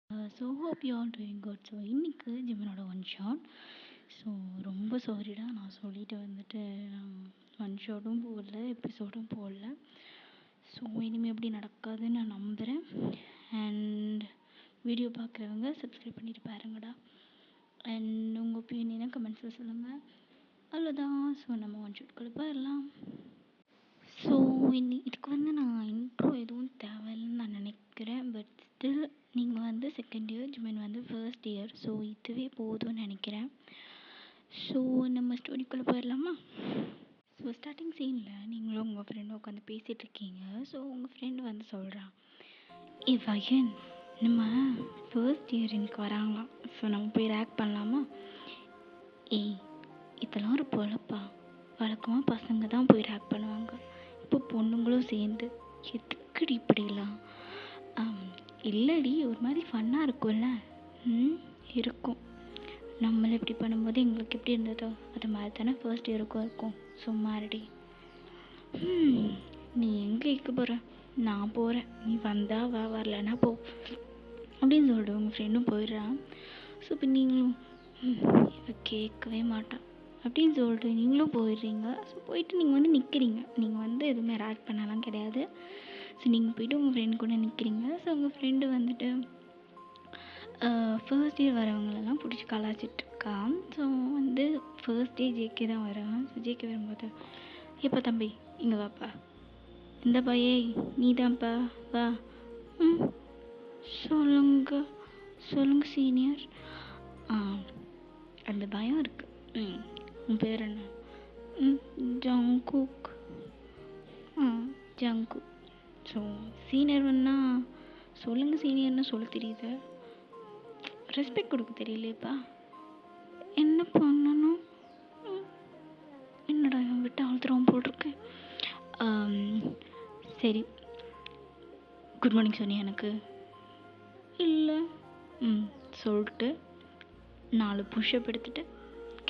Hope you all doing good. So இன்னைக்கு ஜிம்மனோட one shot. So ரொம்ப சாரிடா, நான் சொல்லிட்டு வந்துட்டு ஒன் ஷாட்டும் போடல, எபிசோடும் போடல. ஸோ இனிமேல் எப்படி நடக்காதுன்னு நான் நம்புகிறேன். அண்ட் வீடியோ பார்க்குறவங்க சப்ஸ்கிரைப் பண்ணிட்டு பாருங்கடா. அண்ட் உங்கள் ஒப்பீனியனை கமெண்ட்ஸில் சொல்லுங்கள். அவ்வளோதான். ஸோ நம்ம ஒன் ஷாட்குள்ளே போயிடலாம். ஸோ இதுக்கு நான் இன்ட்ரோ எதுவும் தேவையில்லைன்னு நான் நினைக்கிறேன். பட் ஸ்டில் நீங்கள் second year, Jimin first year. So இதுவே போதும்னு நினைக்கிறேன். ஸோ நம்ம ஸ்டோரிக்குள்ளே போயிடலாமா? ஸோ ஸ்டார்டிங் சீனில் நீங்களும் உங்கள் ஃப்ரெண்டும் உட்காந்து பேசிகிட்ருக்கீங்க. ஸோ உங்கள் ஃப்ரெண்டு சொல்கிறான், வயன் நம்ம ஃபர்ஸ்ட் இயர் எனக்கு வராங்களாம். ஸோ நம்ம போய் ரேக் பண்ணலாமா? இதெல்லாம் ஒரு பொழப்பா? வழக்கமாக பசங்க தான் போய் ரேக் பண்ணுவாங்க, இப்போ பொண்ணுங்களும் சேர்ந்து. எதுக்குடி இப்படிலாம்? இல்லடி, ஒரு மாதிரி ஃபன்னாக இருக்கும்ல. இருக்கும். நம்மளை இப்படி பண்ணும்போது எங்களுக்கு எப்படி இருந்ததோ அது மாதிரி தானே ஃபர்ஸ்ட் இயருக்கும் இருக்கும். சும்மாடி. நீ எங்கே இருக்க போகிற? நான் போகிறேன், நீ வந்தா வா, வரலன்னா போ அப்படின்னு சொல்லிட்டு உங்கள் ஃப்ரெண்டும் போயிடுறான். ஸோ இப்போ நீங்களும் இவ கேட்கவே மாட்டான் அப்படின்னு சொல்லிட்டு நீங்களும் போயிடுறீங்க. ஸோ போயிட்டு நீங்கள் நிற்கிறீங்க. நீங்கள் எதுவுமே ரேக் பண்ணலாம் கிடையாது. ஸோ நீங்கள் போய்ட்டு உங்கள் ஃப்ரெண்டு கூட நிற்கிறீங்க. ஸோ உங்கள் ஃப்ரெண்டு ஃபர்ஸ்ட் இயர் வரவங்களெல்லாம் பிடிச்சி கலாச்சிட்ருக்கான். ஸோ ஃபர்ஸ்ட் டே ஜேகே தான் வரான். ஸோ ஜேகே வரும்போது, எப்போ தம்பி இங்கே வாப்பா, இந்த பையே நீ தான்ப்பா வா. சொல்லுங்க சீனியர். அந்த பயம் இருக்குது. உன் பேர் என்ன? ஜங்குக். ஜங்கு. ஸோ சீனியர் சொல்லுங்கள் சீனியர்னு சொல்ல தெரியுது, ரெஸ்பெக்ட் கொடுக்க தெரியலையப்பா. என்ன பண்ணணும்? என்னடா இவன் விட்டு ஆழ்த்துறோம் போட்டிருக்கு. சரி, குட் மார்னிங் சொன்னியா எனக்கு? இல்லை. சொல்லிட்டு 4 புஷ்அப் எடுத்துகிட்டு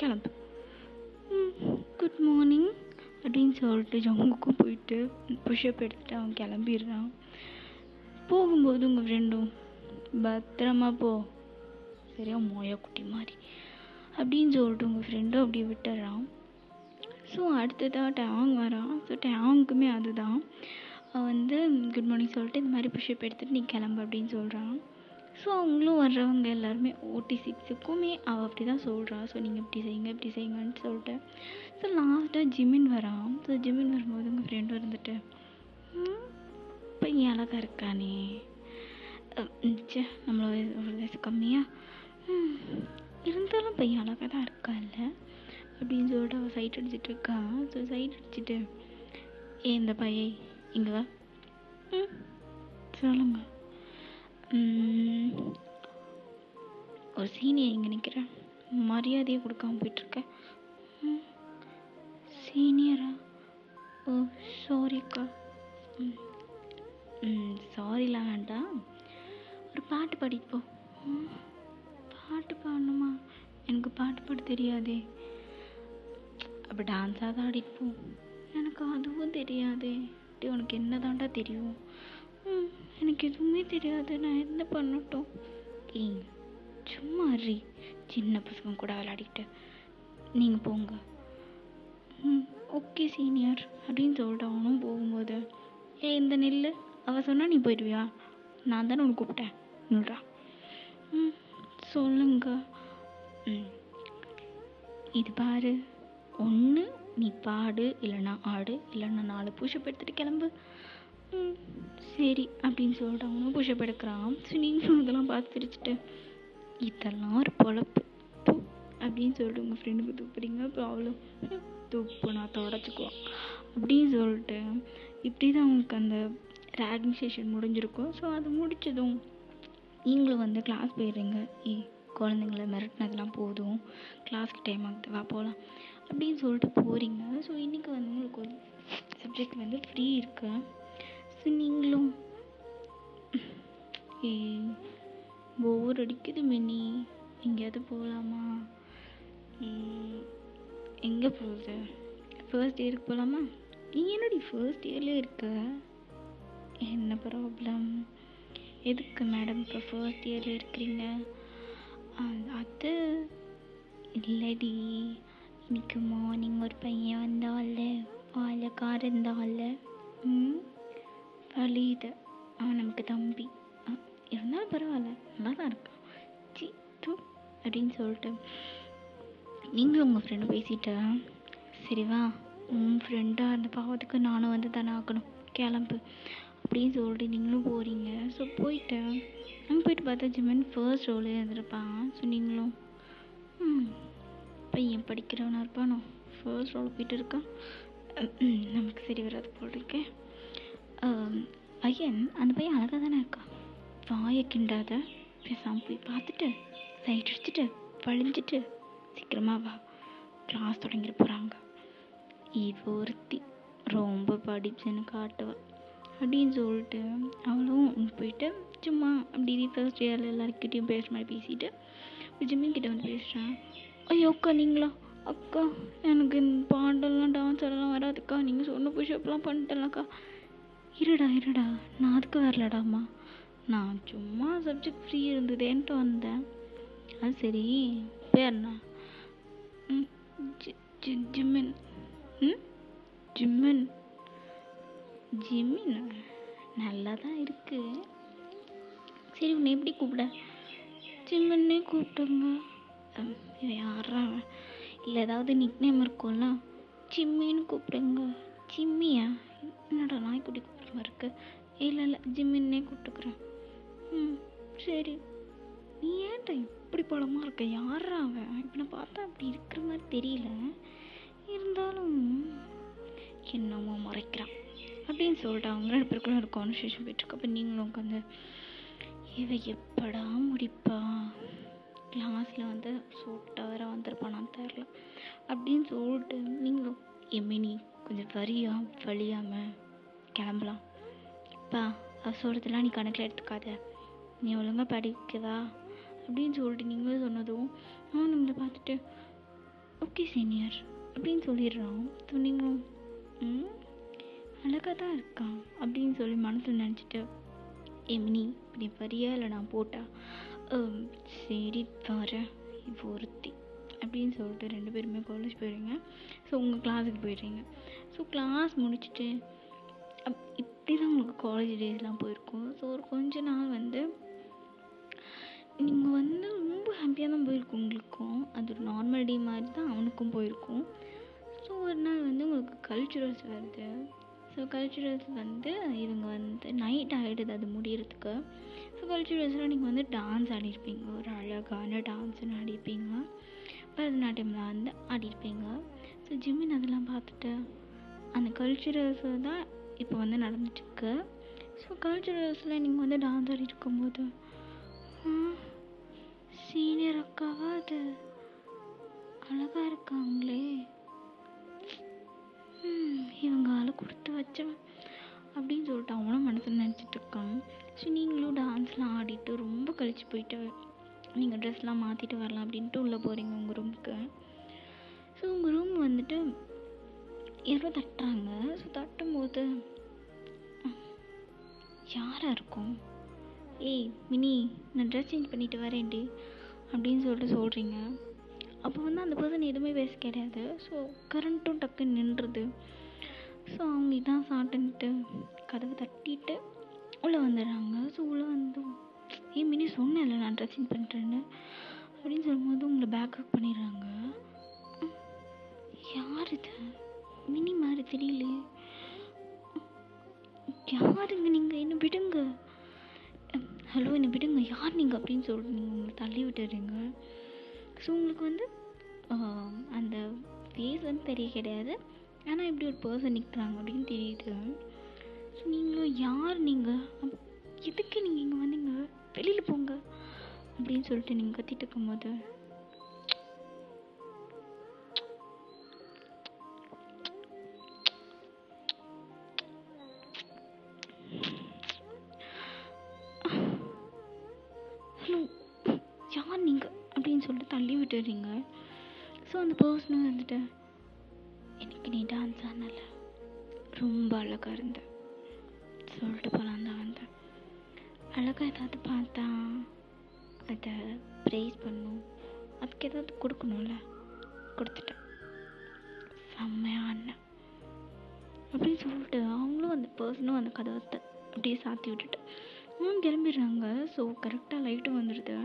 கிளம்பு. குட் மார்னிங் அப்படின்னு சொல்லிட்டு ஜங்குக்கும் போயிட்டு புஷ்அப் எடுத்துகிட்டு அவன் கிளம்பிடுறான். போகும்போது உங்கள் ஃப்ரெண்டும், பத்திரமா போ சரியா மோயா குட்டி மாதிரி அப்படின்னு சொல்லிட்டு உங்கள் ஃப்ரெண்டும் அப்படியே விட்டுறான். ஸோ அடுத்ததாக டேங் வரான். ஸோ டேங்குக்குமே அதுதான். அவன் குட் மார்னிங் சொல்லிட்டு இந்த மாதிரி புஷ்அப் எடுத்துகிட்டு நீ கிளம்பு அப்படின்னு சொல்கிறான். ஸோ அவங்களும் வர்றவங்க எல்லாருமே OT6க்குமே அவள் அப்படி தான் சொல்கிறான். ஸோ நீங்கள் இப்படி செய்யுங்க இப்படி செய்யுங்கன்னு சொல்லிட்டு. ஸோ லாஸ்ட்டாக ஜிமின் வரான். ஸோ ஜிமின் வரும்போது உங்கள் ஃப்ரெண்டு பையன் அழகாக இருக்கானே, நம்மளோட ஒரு வயசு கம்மியாக இருந்தாலும் பையன் அழகாக தான் இருக்கான்ல அப்படின்னு சொல்லிட்டு அவள் சைட் அடிச்சுட்டு இருக்கான். ஸோ சைட் அடிச்சுட்டு, இந்த பையன் இங்கே வா. சொல்லுங்க. ஒரு சீனியர் இங்கே நிற்கிறேன், மரியாதையை கொடுக்காம போயிட்டுருக்க. சீனியரா? ஓ சாரிக்கா. சாரிலாம் வேண்டாம், ஒரு பாட்டு பாடிட்டு போ. பாட்டு பாடணுமா? எனக்கு பாட்டு பாட தெரியாதே. அப்போ டான்ஸாக தான் ஆடிட்டு போ. எனக்கு அதுவும் தெரியாதே. உனக்கு என்ன தாண்டா தெரியும்? எனக்கு எதுவுமே தெரியாது, நான் என்ன பண்ணட்டும்? சும்மா அறி, சின்ன பசங்க கூட விளையாடிக்கிட்டு. நீங்கள் போங்க. ஓகே சீனியர் அப்படின்னு சொல்லிட்டு அவனும் போகும்போது, இந்த நெல் அவள் சொன்னால் நீ போயிடுவியா? நான் தானே உனக்கு கூப்பிட்டேன் நில்றா. சொல்லுங்க. இது பாரு, ஒன்று நீ பாடு, இல்லைனா ஆடு, இல்லைன்னா 4 புஷ்அப் எடுத்துகிட்டு கிளம்பு. சரி அப்படின்னு சொல்லிட்டு அவனும் புஷ்அப் எடுக்கிறான். ஸோ நீங்களும் இதெல்லாம் பார்த்து சிரிச்சுட்டு, இதெல்லாம் ஒரு பொழப்பு அப்படின்னு சொல்லிட்டு உங்கள் ஃப்ரெண்டுக்கு துப்புறீங்க. அப்புறம் அவளும் துப்பு நான் தொடச்சிக்குவான் அப்படின்னு சொல்லிட்டு இப்படி தான் அவங்களுக்கு அந்த ரேகிங் செஷன் முடிஞ்சிருக்கும். ஸோ அது முடித்ததும் நீங்களும் கிளாஸ் போயிடுறீங்க. குழந்தைங்கள மிரட்டினதெல்லாம் போதும், கிளாஸ்க்கு டைம் ஆகுது, வா போகலாம் அப்படின்னு சொல்லிட்டு போகிறீங்க. ஸோ இன்றைக்கி உங்களுக்கு ஒரு சப்ஜெக்ட் ஃப்ரீ இருக்கு. ஸோ நீங்களும் போர் அடிக்குது மினி, எங்கேயாவது போகலாமா? எங்கே போகுது? ஃபர்ஸ்ட் இயருக்கு போகலாமா? நீ என்னடி ஃபர்ஸ்ட் இயர்லேயே இருக்க? என்ன ப்ராப்ளம்? எதுக்கு மேடம் இப்போ ஃபர்ஸ்ட் இயரில் இருக்கிறீங்க? அது இல்லடி, இன்னைக்கு மார்னிங் ஒரு பையன் வந்தான்ல, பாலக்கார இருந்தான்ல, வலியுது. அவன் நமக்கு தம்பி. இருந்தாலும் பரவாயில்ல, நல்லா தான் இருக்கான். சி தூ அப்படின்னு சொல்லிட்டு நீங்களும் உங்கள் ஃப்ரெண்டு பேசிட்டா, சரி வா உன் ஃப்ரெண்டாக அந்த பாவத்துக்கு நானும் வந்து தானே ஆகணும், கிளம்பு அப்படின்னு சொல்லிட்டு நீங்களும் போகிறீங்க. ஸோ போயிட்டேன். அங்கே போயிட்டு பார்த்தா ஜிம்மன் ஃபர்ஸ்ட் ரோலே இருந்திருப்பான். ஸோ நீங்களும் பையன் படிக்கிறவனா இருப்பானோ, ஃபர்ஸ்ட் ரோல் போயிட்டு இருக்கான், நமக்கு சரி வராது போல் இருக்கேன். பையன் அந்த பையன் அழகாக தானே இருக்கான். வாயை கிண்டாத, பேசாமல் போய் பார்த்துட்டு சைட் அடிச்சுட்டு வழிஞ்சிட்டு சீக்கிரமாக வா, கிளாஸ் தொடங்கிட போகிறாங்க. இவ ஒருத்தி ரொம்ப படிப்புன்னு காட்டுவா அப்படின்னு சொல்லிட்டு அவளும் போயிட்டு சும்மா அப்படி ஃபர்ஸ்ட் இயரில் எல்லாருக்கிட்டையும் பேசுகிற மாதிரி பேசிட்டு ஜிம்மின் கிட்ட வந்து பேசுகிறான். ஐயோ அக்கா நீங்களா? அக்கா எனக்கு இந்த பாட்டெல்லாம் டான்ஸ் எல்லாம் வராதுக்கா, நீங்கள் சொன்ன புஷ்அப்லாம் பண்ணிட்டேன்லக்கா. இருடா நான் அதுக்கு வரலடாம்மா, நான் சும்மா சப்ஜெக்ட் ஃப்ரீ இருந்ததேன்ட்டு வந்தேன். அது சரி, பேர்ண்ணா? ஜிம்மின். ஜிம்மின் ஜிம்மின் நல்லா தான் இருக்கு. சரி உன்னை எப்படி கூப்பிட? ஜிம்மின்னே கூப்பிட்டுங்க. யாரா? இல்லை ஏதாவது நிக் நேம் இருக்கும்ல, ஜிம்மின்னு கூப்பிடுங்க. ஜிம்மியா? என்னடா நாய்க்குட்டி கூப்பிட்ற மாதிரி இருக்கு. இல்லை ஜிம்மின்னே கூப்பிட்டுக்கிறேன். சரி. நீ ஏன்டா இப்படி படமாக இருக்க? யாரா அவன்? இப்போ நான் பார்த்தா அப்படி இருக்கிற மாதிரி தெரியல, இருந்தாலும் என்னமோ மறைக்கிறான் அப்படின்னு சொல்லிட்டு அவங்க ரெண்டு பேருக்குள்ள ஒரு கான்வர்சேஷன் போயிட்டுருக்கு. அப்போ நீங்களும் உட்காந்து இவ எப்படா முடிப்பா, கிளாஸில் வந்து சூட்டாக வேற வந்திருப்பானான்னு தெரில அப்படின்னு சொல்லிட்டு நீங்களும் எம்மினி கொஞ்சம் வழியாமல் கிளம்பலாம். அப்பா சொல்கிறதுலாம் நீ கணக்கில் எடுத்துக்காத, நீ ஒழுங்காக படிக்கதா அப்படின்னு சொல்லிட்டு நீங்களும் சொன்னதும் அவன் நம்மளை பார்த்துட்டு ஓகே சீனியர் அப்படின்னு சொல்லிடுறான். ஸோ நீங்களும் அழகாக தான் இருக்கான் அப்படின்னு சொல்லி மனசில் நினச்சிட்டு எம்னி இப்படி வரியா இல்லை நான் போட்டா? சரி வரேன் இப்போ ஒருத்தி அப்படின்னு சொல்லிட்டு ரெண்டு பேருமே காலேஜ் போயிடுறீங்க. ஸோ உங்கள் கிளாஸுக்கு போயிடுறீங்க. ஸோ கிளாஸ் முடிச்சுட்டு இப்படி தான் உங்களுக்கு காலேஜ் டேஸ்லாம் போயிருக்கும். ஸோ ஒரு கொஞ்ச நாள் வந்து நீங்கள் வந்து ரொம்ப ஹாப்பியாக தான் போயிருக்கும் உங்களுக்கும். அது ஒரு நார்மல் டே மாதிரி தான் அவனுக்கும் போயிருக்கும். ஸோ ஒரு நாள் வந்து உங்களுக்கு கல்ச்சுரல்ஸ் வருது. ஸோ கல்ச்சுரல்ஸ் வந்து இவங்க வந்து நைட் ஆகிடுது அது முடியறதுக்கு. ஸோ கல்ச்சுரல்ஸில் நீங்கள் வந்து டான்ஸ் ஆடிருப்பீங்க, ஒரு அழகான டான்ஸ்னு ஆடிருப்பீங்க, பரதநாட்டியம்லாம் வந்து ஆடிருப்பீங்க. ஸோ ஜிம்மின் அதெல்லாம் பார்த்துட்டு அந்த கல்ச்சுரல்ஸு தான் இப்போ வந்து நடந்துட்டுருக்கு. ஸோ கல்ச்சுரல்ஸில் நீங்கள் வந்து டான்ஸ் ஆடி இருக்கும்போது சீனியர் அக்காவா அது அழகாக இருக்காங்களே, இவங்க ஆளை கொடுத்து வச்சவன் அப்படின்னு சொல்லிட்டு அவனும் மனசில் நினச்சிட்டு இருக்காங்க. ஸோ நீங்களும் டான்ஸ்லாம் ஆடிட்டு ரொம்ப கழிச்சு போயிட்டு நீங்கள் ட்ரெஸ்லாம் மாற்றிட்டு வரலாம் அப்படின்ட்டு உள்ளே போகிறீங்க உங்கள் ரூமுக்கு. ஸோ உங்கள் ரூம் வந்துட்டு யாரோ தட்டுறாங்க. ஸோ தட்டும்போது யாராக இருக்கும்? ஏய் மினி, நான் ட்ரெஸ் சேஞ்ச் பண்ணிட்டு வரேன்டி அப்படின்னு சொல்கிறீங்க. அப்போ வந்து அந்த பர்சன் எதுவுமே பேச கிடையாது. ஸோ கரண்ட்டும் டக்குன்னு நின்றுது. ஸோ அவங்க இதான் சாப்பிட்டுன்ட்டு கதவை தட்டிட்டு உள்ளே வந்துடுறாங்க. ஸோ உள்ளே வந்து மினி சொன்னேன்ல நான் ட்ரெஸ் சேஞ்ச் பண்ணிட்டேன்னு அப்படின்னு சொல்லும்போது உங்களை பேக்கப் பண்ணிடுறாங்க. யார் இது? மினி மாதிரி தெரியலையே, யாருங்க நீங்கள்? என்ன விடுங்க, ஹலோ என்னை விடுங்க, யார் நீங்கள் அப்படின்னு சொல்லிட்டு நீங்கள் உங்களை தள்ளி விட்டுறீங்க. ஸோ உங்களுக்கு வந்து அந்த ஃபேஸ் வந்து தெரிய கிடையாது, ஆனால் இப்படி ஒரு பர்சன் நிற்கிறாங்க அப்படின்னு தெரியுது. ஸோ நீங்களும் யார் நீங்கள், எதுக்கு நீங்கள் இங்கே வந்தீங்க, வெளியில் போங்க அப்படின்னு சொல்லிட்டு நீங்கள் கத்திட்டு இருக்கும்போது ஹலோ யார் நீங்கள் அப்படின்னு சொல்லிட்டு தள்ளி விட்டுறீங்க. ஸோ அந்த பர்சனும் வந்துட்டு எனக்கு நீ டான்ஸ் ஆனல ரொம்ப அழகாக இருந்த சொல்லிட்டு போகலாம் தான் வந்தேன் அழகாக ஏதாவது பார்த்தா அதை ப்ரைஸ் பண்ணணும், அதுக்கு ஏதாவது கொடுக்கணும்ல, கொடுத்துட்டேன். செம்மையாக ஆடினேன் அப்படின்னு சொல்லிட்டு அவங்களும் அந்த பர்சனும் அந்த கதவை அப்படியே சாத்தி விட்டுட்டு கிளம்பிடுறாங்க. ஸோ கரெக்டாக லைட்டும் வந்துடுது.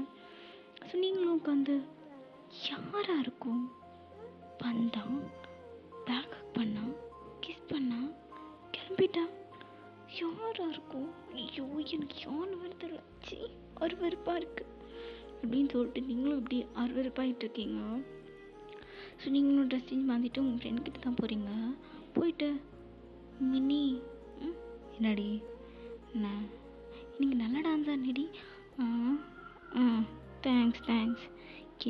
ஸோ நீங்களும் உட்காந்து யாராக இருக்கும், வந்தா பேக் பண்ணா கிஸ் பண்ணா கிளம்பிட்டா, யாராக இருக்கும், ஐயோ எனக்கு யான்னு வருது, சி அருவருப்பாக இருக்குது அப்படின்னு சொல்லிட்டு நீங்களும் இப்படி அருவருப்பாகிட்டு இருக்கீங்க. ஸோ நீங்களும் ட்ரெஸ் சேஞ்ச் மாற்றிட்டு உங்கள் ஃப்ரெண்ட்கிட்ட தான் போகிறீங்க. போயிட்டு மினி என்னடி என்ன இன்னைக்கு நல்லா டான்ஸ் ஆடினடி, தேங்க்ஸ்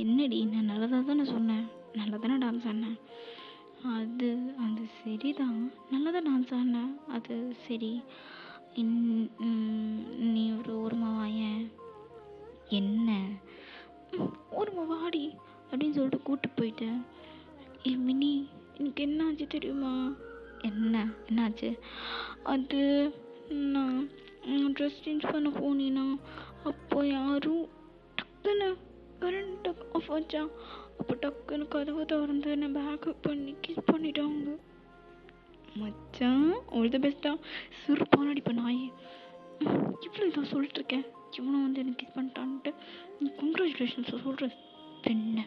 என்னடி நான் நல்லதாக தானே சொன்னேன், நல்லா தானே டான்ஸ் ஆடினேன், அது அது சரிதான், நல்லா தான் டான்ஸ் ஆடினேன், அது சரி நீ ஒரு ஓரமா வாயேன், என்ன ஓரமா வாடி அப்படின்னு சொல்லிட்டு கூப்பிட்டு போயிட்டு, மினி இன்னைக்கு என்ன ஆச்சு தெரியுமா, என்னாச்சு, அது நான் ட்ரெஸ் சேஞ்ச் பண்ண போனேன்னா அப்போ யாரும் டக்குன்னு கரண்ட் ஆஃப் ஆச்சா, அப்போ டக்குன்னு கதவை திறந்து என்னை பேக்கப் பண்ணி கிஸ் பண்ணிட்டாங்க. மச்சான் ஆல் தி பெஸ்ட்டா, சிறுப்பானடி இப்போ நாயே இவ்வளோ இதாக சொல்லிட்டுருக்கேன், இவனும் வந்து எனக்கு கிஸ் பண்ணிட்டான்ட்டு கங்க்ராச்சுலேஷன்ஸ் சொல்கிறேன். பெண்ண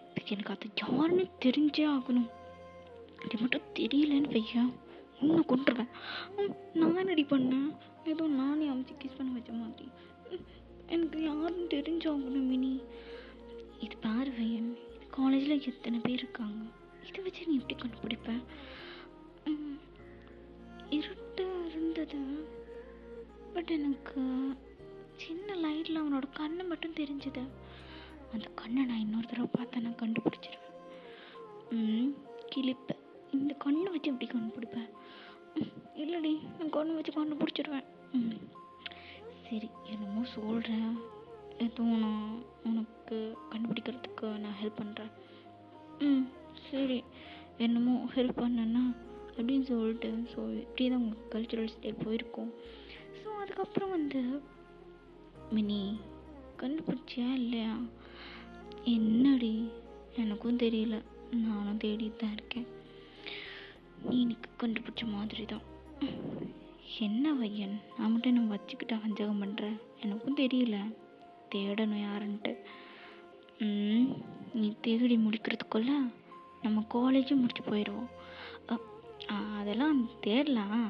இதுக்கு எனக்கு அது யாருன்னு தெரிஞ்சே ஆகணும், அது மட்டும் தெரியலன்னு வையா உன்னை கொண்டுருவேன். நான் என்னடி பண்ணேன், ஏதோ நானே அமைச்சு கிஸ் பண்ண வச்ச மாதிரி, எனக்கு யாருன்னு தெரிஞ்சாகணும் மினி. இது பாரு வையன், காலேஜில் எத்தனை பேர் இருக்காங்க, இதை வச்சு நீ எப்படி கண்டுபிடிப்ப, இருட்டாக இருந்தது, பட் எனக்கு சின்ன லைட்டில் அவனோட கண்ணை மட்டும் தெரிஞ்சுது, அந்த கண்ணை நான் இன்னொரு தடவை பார்த்தா நான் கண்டுபிடிச்சிருவேன். கிளிப்பை இந்த கண்ணை வச்சு எப்படி கண்டுபிடிப்பேன், இல்லடி நான் கண்ணை வச்சு கண்டுபிடிச்சிருவேன். சரி என்னமோ சொல்கிறேன், எதுவும் நான் உனக்கு கண்டுபிடிக்கிறதுக்கு நான் ஹெல்ப் பண்ணுறேன். சரி என்னமோ ஹெல்ப் பண்ணேன்னா அப்படின்னு சொல்லிட்டு, ஸோ இப்படி தான் உங்களுக்கு கல்ச்சுரல்ஸ் டே போயிருக்கோம். ஸோ அதுக்கப்புறம் வந்து மினி கண்டுபிடிச்சியா இல்லையா, என்னடி எனக்கும் தெரியல, நானும் தேடிட்டு தான் இருக்கேன், நீ எனக்கு கண்டுபிடிச்ச மாதிரி தான். என்ன வையன் நான் மட்டும் என்ன வச்சுக்கிட்ட வஞ்சகம் பண்ணுறேன், எனக்கும் தெரியல தேடணும் யாருன்ட்டு. நீ தேடி முடிக்கிறதுக்குள்ள நம்ம காலேஜும் முடிச்சு போயிடுவோம், அதெல்லாம் தேடலாம்,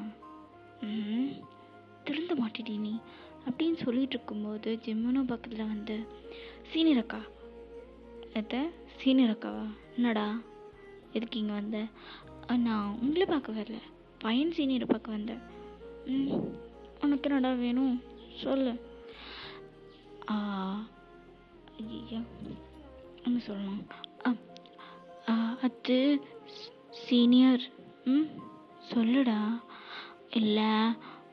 திருந்த மாட்டிடி நீ அப்படின்னு சொல்லிட்டு இருக்கும்போது ஜிம்மனும் பக்கத்தில் வந்து, சீனியர் அக்கா, சீனியர் அக்காவா, என்னடா எதுக்கு இங்கே வந்த, நான் உங்களை பார்க்க வரல, பையன் சீனியரை பார்க்க வந்தேன். உனக்கு என்னடா வேணும் சொல்லு. ஐயா என்ன சொல்லலாம், அது சீனியர், சொல்லுடா. இல்லை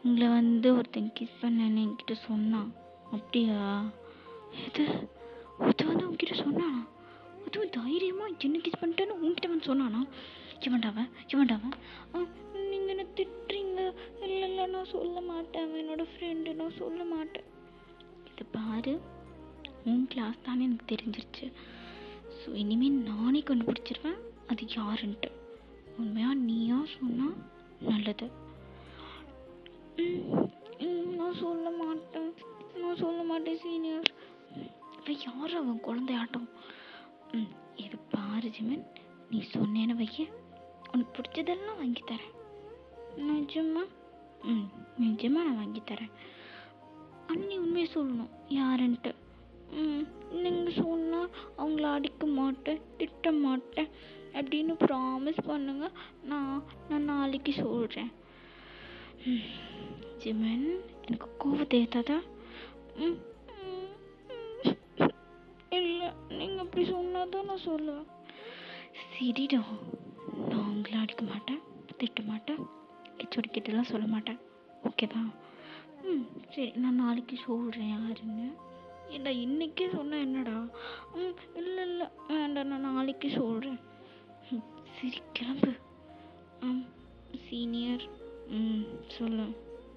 உங்களை வந்து ஒருத்தன் கிஸ் பண்ணேன்னு என்கிட்ட சொன்னான். அப்படியா, இது வந்து உங்ககிட்ட சொன்னானா, அதுவும் தைரியமாக என்ன கிஸ் பண்ணிட்டேன்னு உங்ககிட்ட வந்து சொன்னானா, இவன்டாவன் நீங்கள் என்ன திட்டுறீங்க, இல்லை நான் சொல்ல மாட்டேன், என்னோட ஃப்ரெண்டு நான் சொல்ல மாட்டேன். இது பாரு உன் கிளாஸ் தானே எனக்கு தெரிஞ்சிருச்சு, ஸோ இனிமேல் நானே கண்டுபிடிச்சிருவேன் அது யாருன்ட்டு, உண்மையாக நீயா சொன்னால் நல்லது. நான் சொல்ல மாட்டேன் சீனியர். இப்போ யார் அவன் குழந்தையாட்டம். இது பாரு ஜிமன், நீ சொன்னேன்னு வைக்க உனக்கு பிடிச்சதெல்லாம் வாங்கித்தரேன், நிஜமா நான் வாங்கித்தரேன். அண்ணி உண்மையை சொல்லணும் யாருன்ட்டு. நீங்கள் சொன்னால் அவங்கள அடிக்க மாட்டேன், திட்ட மாட்டேன் அப்படின்னு ப்ராமிஸ் பண்ணுங்க, நான் நாளைக்கு சொல்கிறேன். ஜிமன் எனக்கு கோவத்தை ஏற்றாதா. இல்லை நீங்கள் அப்படி சொன்னால் தான் நான் சொல்லுவேன். சரிடா, நான் உங்களை அடிக்க மாட்டேன், திட்ட மாட்டேன், ஹெச்ஓடி கிட்டலாம் சொல்ல மாட்டேன், ஓகேவா? சரி நான் நாளைக்கு சொல்கிறேன் யாருன்னு. ஏண்டா இன்றைக்கே சொன்னால் என்னடா? இல்லை வேண்டாம், நான் நாளைக்கு சொல்கிறேன். சரி கிளம்பு. சீனியர் சொல்லு.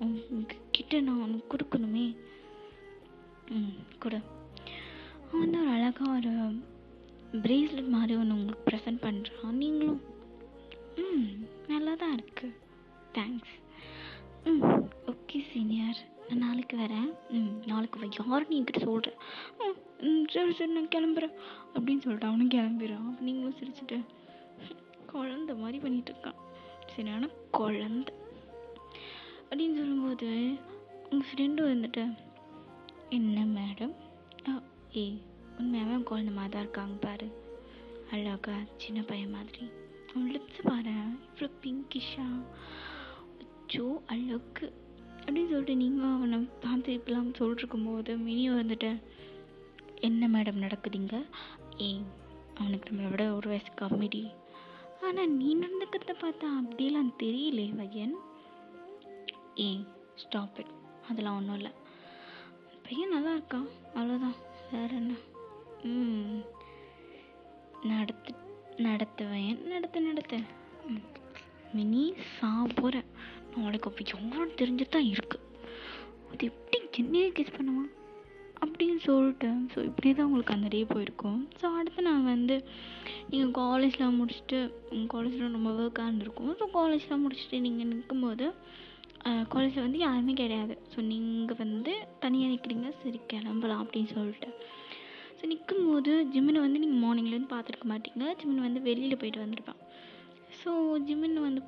உங்ககிட்ட நான் உனக்கு கொடுக்கணுமே. கொடு. அவன் வந்து ஒரு அழகாக ஒரு பிரேஸ்லெட் மாதிரி ஒன்று உங்களுக்கு ப்ரெசென்ட் பண்ணுறான். நீங்களும் நல்லா தான் இருக்குது, தேங்க்ஸ். ஓகே சீனியர், நான் நாளைக்கு வரேன். நாளைக்கு யாருன்னு என்கிட்ட சொல்கிறேன். சரி சரி நான் கிளம்புறேன் அப்படின்னு சொல்லிட்டு அவனும் கிளம்பிடுறான். அப்போ நீங்களும் சிரிச்சுட்டு குழந்த மாதிரி பண்ணிகிட்டு இருக்கான். சரியான குழந்த அப்படின்னு சொல்லும்போது உங்கள் ஃப்ரெண்டு வந்துட்டு, என்ன மேடம், உண்மையாகவே அவன் குழந்த மாதிரி தான் இருக்காங்க பாரு, அழகா சின்ன பையன் மாதிரி. அவன் லிப்ஸ் பாரு இவ்வளோ பிங்கிஷா, அச்சோ அழகு அப்படின்னு சொல்லிட்டு நீங்கள் அவனை பார்த்து இப்பெல்லாம் சொல்லிருக்கும் போது மினியும் வந்துட்டு, என்ன மேடம் நடக்குதுங்க, அவனுக்கு நம்மளை விட ஒரு வயசு கம்மிடி. ஆனால் நீ நடந்துக்கிறத பார்த்தா அப்படியெல்லாம் தெரியலே பையன். ஸ்டாப் இட், அதெல்லாம் ஒன்றும் இல்லை, பையன் நல்லா இருக்கான் அவ்வளோதான், வேற என்ன. நடத்துவேன் நடத்த மினி போகிற நாளைக்கு அப்போ எவ்வளோன்னு தெரிஞ்சுட்டு தான் இருக்குது, அது எப்படி என்னையே கிஸ் பண்ணுவான் அப்படின்னு சொல்லிட்டு. ஸோ இப்படியே தான் உங்களுக்கு அந்த டே போயிருக்கும். ஸோ அடுத்து நான் வந்து நீங்கள் காலேஜ்லாம் முடிச்சுட்டு, உங்கள் காலேஜில் ரொம்ப ஒர்க்காக இருந்திருக்கும். ஸோ காலேஜ்லாம் முடிச்சுட்டு நீங்கள் நிற்கும்போது காலேஜில் வந்து யாருமே கிடையாது. ஸோ நீங்கள் வந்து தனியாக நிற்கிறீங்க, சரி கிளம்பலாம் அப்படின்னு சொல்லிட்டு. ஸோ நிற்கும்போது ஜிம்மினை வந்து நீங்கள் மார்னிங்லேருந்து பார்த்துருக்க மாட்டீங்க. ஜிம்மின் வந்து வெளியில் போயிட்டு வந்திருப்பான். ஸோ ஜிம்மின் வந்து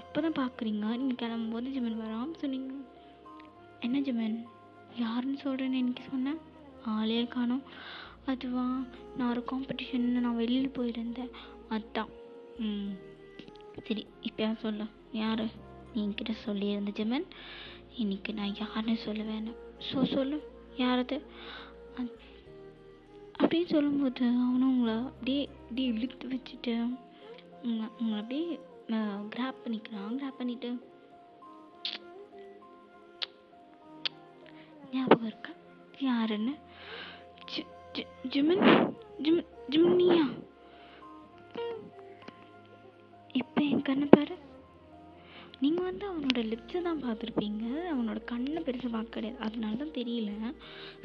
அப்போ தான் பார்க்குறீங்க, நீங்கள் கிளம்பும்போது ஜிம்மின் வரான். ஸோ நீங்கள், என்ன ஜிம்மின் யாருன்னு சொல்கிறேன்னு எனக்கு சொன்னேன், ஆளே காணோம். அதுவா, நான் ஒரு காம்படிஷன் நான் வெளியில் போயிருந்தேன் அதுதான். சரி இப்போ சொல்ல, யார் நீ என்கிட்ட சொல்லியிருந்த ஜிம்மின், இன்னைக்கு நான் யாருன்னு சொல்லுவேன். ஸோ சொல்லு யாரது அப்படின்னு சொல்லும்போது அவனும் உங்களை அப்படியே அப்படியே இழுத்து வச்சுட்டு உங்களை அப்படியே கிராப் பண்ணிக்கிறான். கிராப் பண்ணிவிட்டு, ஞாபகம் இருக்கா யாருன்னு? ஜிமின் ஜிமின் ஜிமினியா? இப்போ என் கண்ணை பாரு. நீங்கள் வந்து அவனோட லிப்ஸை தான் பார்த்துருப்பீங்க, அவனோட கண்ணை பெருசாக பார்க்க கிடையாது, அதனால தான் தெரியல.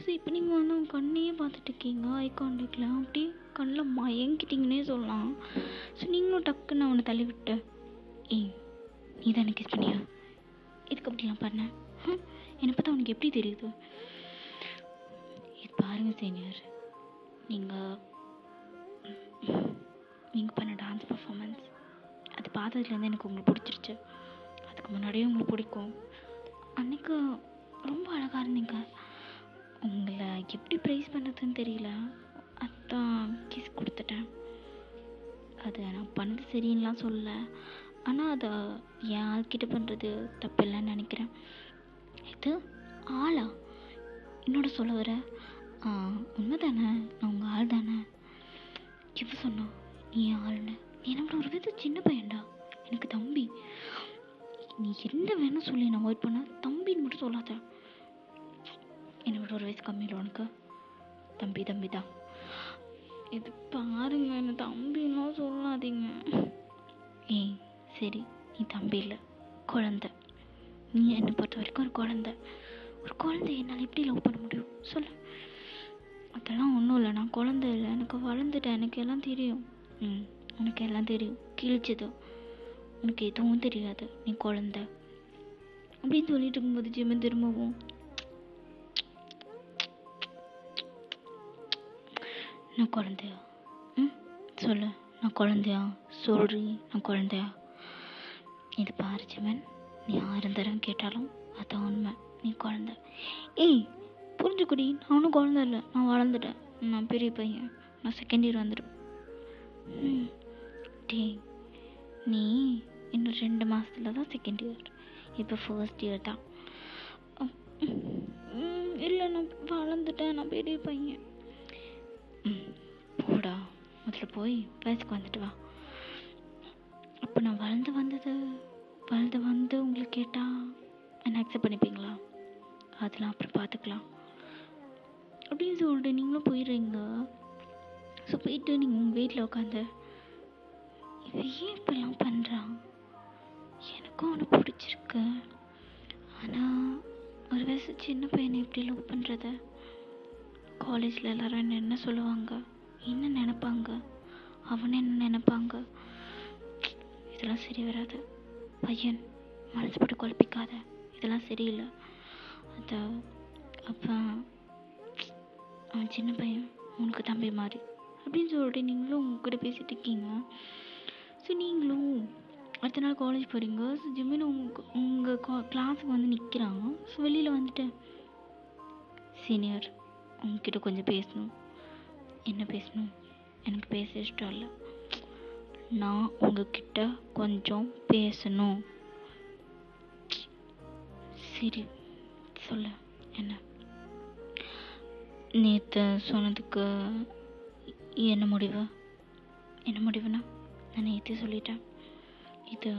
ஸோ இப்போ நீங்கள் வந்து அவன் கண்ணையே பார்த்துட்டு இருக்கீங்க, ஐ கான்டாக்டில் அப்படி கண்ணில் மயங்கிட்டீங்கன்னே சொல்லலாம். ஸோ நீங்களும் டக்குன்னு அவனை தள்ளி விட்டு, நீ தான் கிஸ் பண்ணியா, இதுக்கு அப்படிலாம் பண்ண, என்னை பார்த்தா அவனுக்கு எப்படி தெரியுது? இது பாருங்கள் சீனியர், நீங்கள் பண்ண டான்ஸ் பர்ஃபார்மன்ஸ் அது பார்த்ததுலேருந்து எனக்கு உங்களுக்கு பிடிச்சிருச்சு. அதுக்கு முன்னாடியே உங்களுக்கு பிடிக்கும். அன்றைக்கு ரொம்ப அழகாக இருந்தீங்க. உங்களை எப்படி ப்ரைஸ் பண்ணுறதுன்னு தெரியல, அதான் கிஸ் கொடுத்துட்டேன். அது நான் பண்ணது சரின்னுலாம் சொல்லலை, ஆனால் அதை என் ஆள்கிட்ட பண்ணுறது தப்பு இல்லைன்னு நினைக்கிறேன். இது ஆளா என்னோட சொல்ல வர? உண்மை தானே, நான் உங்கள் ஆள் தானே. எப்போ சொன்னா நீ ஆள்னு? நீ என்னோட ஒரு வித சின்ன பையன்டா, எனக்கு தம்பி. நீ என்ன வேணால் சொல்லி நான் அவாய்ட் பண்ண, தம்பின்னு மட்டும் சொல்லாத. என்னோட ஒரு வயசு கம்மியில் உனக்கு தம்பி தான். இது பாருங்க, என்ன தம்பின்னும் சொல்லாதீங்க. சரி நீ தம்பி இல்லை, குழந்தை. நீ என்னை பொறுத்த வரைக்கும் ஒரு குழந்தை என்னால் எப்படி லவ் பண்ண முடியும் சொல்லு? அதெல்லாம் ஒன்றும் இல்லை, நான் குழந்தை இல்லை, எனக்கு வளர்ந்துட்டேன், எனக்கு எல்லாம் தெரியும். உனக்கு எல்லாம் தெரியும், கிழிச்சது, உனக்கு எதுவும் தெரியாது, நீ குழந்தை அப்படின்னு சொல்லிட்டு இருக்கும்போது ஜிம்மன் திரும்பவும், நான் குழந்தையா? சொல்லு, நான் குழந்தையா? சொல்றி, நான் குழந்தையா? இது பாரு ஜிம்மன், நீ 1000 தடவை கேட்டாலும் அதான் உண்மை, நீ குழந்தை. புரிஞ்சுக்குடி, நானும் குழந்தை இல்லை, நான் வளர்ந்துட்டேன், நான் பெரிய பையன், நான் செகண்ட் இயர் வந்துடும். நீ இன்னும் 2 மாதத்துல தான் செகண்ட் இயர், இப்போ ஃபர்ஸ்ட் இயர் தான். இல்லை நான் வளர்ந்துட்டேன், நான் பெரிய பையன். போடா, முதல்ல போய் பேசுக்கு வந்துட்டு வா. அப்போ நான் வளர்ந்து வந்து உங்களுக்கு கேட்டால் என்ன அக்செப்ட் பண்ணிப்பீங்களா? அதெல்லாம் அப்புறம் பார்த்துக்கலாம் அப்படின்னு சொல்லிட்டு நீங்களும் போயிடுறீங்க. ஸோ போயிட்டு நீங்கள் உங்கள் வீட்டில் உட்காந்து, இவன் ஏன் இப்பெல்லாம் பண்ணுறான், எனக்கும் அவனை பிடிச்சிருக்கு, ஆனால் ஒரு வயசு சின்ன பையனை எப்படி லவ் பண்ணுறது? காலேஜில் எல்லோரும் என்ன சொல்லுவாங்க, என்ன நினைப்பாங்க, அவனை என்ன நினைப்பாங்க? இதெல்லாம் சரி வராது. பையன் மனசு போட்டு குழப்பிக்காத, இதெல்லாம் சரியில்லை. அது அப்போ அவன் சின்ன பையன், உனக்கு தம்பி மாதிரி அப்படின்னு சொல்லிட்டு நீங்களும் உங்ககிட்ட பேசிகிட்டு இருக்கீங்க. ஸோ நீங்களும் அடுத்த நாள் காலேஜ் போகிறீங்க. ஸோ ஜிம்மின் உங்கள் கிளாஸுக்கு வந்து நிற்கிறாங்க. ஸோ வெளியில் வந்துட்டு, சீனியர் உங்ககிட்ட கொஞ்சம் பேசணும். என்ன பேசணும்? எனக்கு பேச இஷ்டம் இல்லை, நான் உங்ககிட்ட கொஞ்சம் பேசணும். சரி சொல்ல, என்ன? நேற்று சொன்னதுக்கு என்ன முடிவு? என்ன முடிவுனா, நான் நேற்றே சொல்லிட்டேன், இது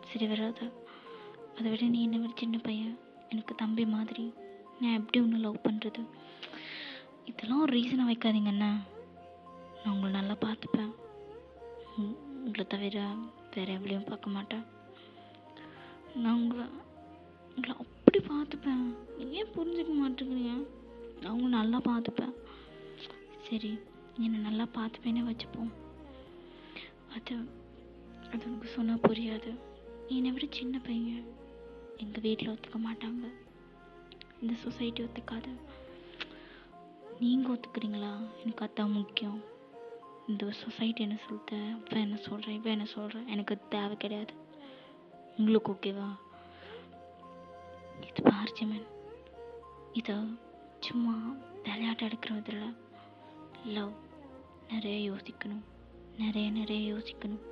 சரி வராது. அதை விட நீ என்ன விட சின்ன பையன், எனக்கு தம்பி மாதிரி, நான் எப்படி ஒன்று லவ் பண்ணுறது? இதெல்லாம் ஒரு ரீசனை வைக்காதீங்கண்ணா. நான் உங்களை நல்லா பார்த்துப்பேன், உங்களை தவிர வேறு எவ்வளையும் பார்க்க மாட்டேன். நான் உங்களை அப்படி பார்த்துப்பேன். ஏன் புரிஞ்சுக்க மாட்டேங்கிறீங்க? நான் உங்களை நல்லா பார்த்துப்பேன். சரி, என்னை நல்லா பார்த்துப்பேனே வச்சுப்போம். அது உனக்கு சொன்னால் புரியாது. என்னை விட சின்ன பையன், எங்கள் வீட்டில் ஒத்துக்க மாட்டாங்க, இந்த சொசைட்டி ஒத்துக்காது. நீங்கள் ஒத்துக்கிறீங்களா? எனக்கு அதான் முக்கியம். இந்த சொசைட்டி என்ன சொல்லுது, இப்போ என்ன சொல்கிறேன், இப்போ என்ன சொல்கிறேன், எனக்கு தேவை கிடையாது. உங்களுக்கு ஓகேவா? இது பார் ஜிமன், இதை சும்மா விளையாட்டு எடுக்கிறதில்ல. லவ் நிறைய யோசிக்கணும், நிறைய யோசிக்கணும்.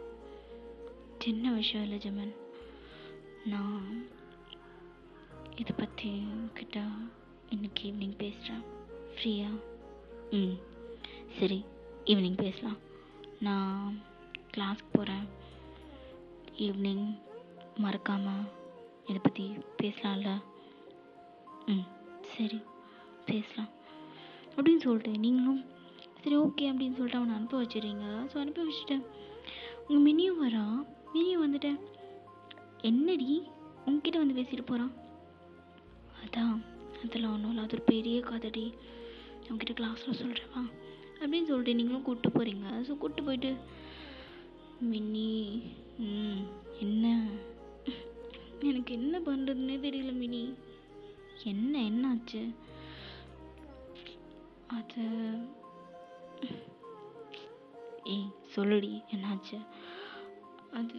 சின்ன விஷயம் இல்லை ஜிமன். நான் இதை பற்றி கிட்ட இன்னைக்கு ஈவினிங் பேசுகிறேன். ஃப்ரீயா? சரி, ஈவினிங் பேசலாம். நான் கிளாஸ்க்கு போகிறேன். ஈவினிங் மறக்காமல் இதை பற்றி பேசலாம்ல? சரி பேசலாம் அப்படின்னு சொல்லிட்டு நீங்களும் சரி ஓகே அப்படின்னு சொல்லிட்டு அவனை அனுப்ப வச்சிடுறீங்க. ஸோ அனுப்பி வச்சுட்டேன். உங்கள் மினியும் வரா. மினியும் வந்துட்டேன், என்னடி உங்ககிட்ட வந்து பேசிட்டு போகிறான்? அதெல்லாம் ஒன்றும் இல்லை, அது ஒரு பெரிய கதடி, உங்ககிட்ட கிளாஸில் சொல்கிறேவா அப்படின்னு சொல்லிட்டு நீங்களும் கூப்பிட்டு போகிறீங்க. ஸோ கூப்பிட்டு போயிட்டு, மினி என்ன, எனக்கு என்ன பண்ணுறதுன்னே தெரியல மினி. என்னாச்சு? அது சொல்லுடி, என்னாச்சு? அது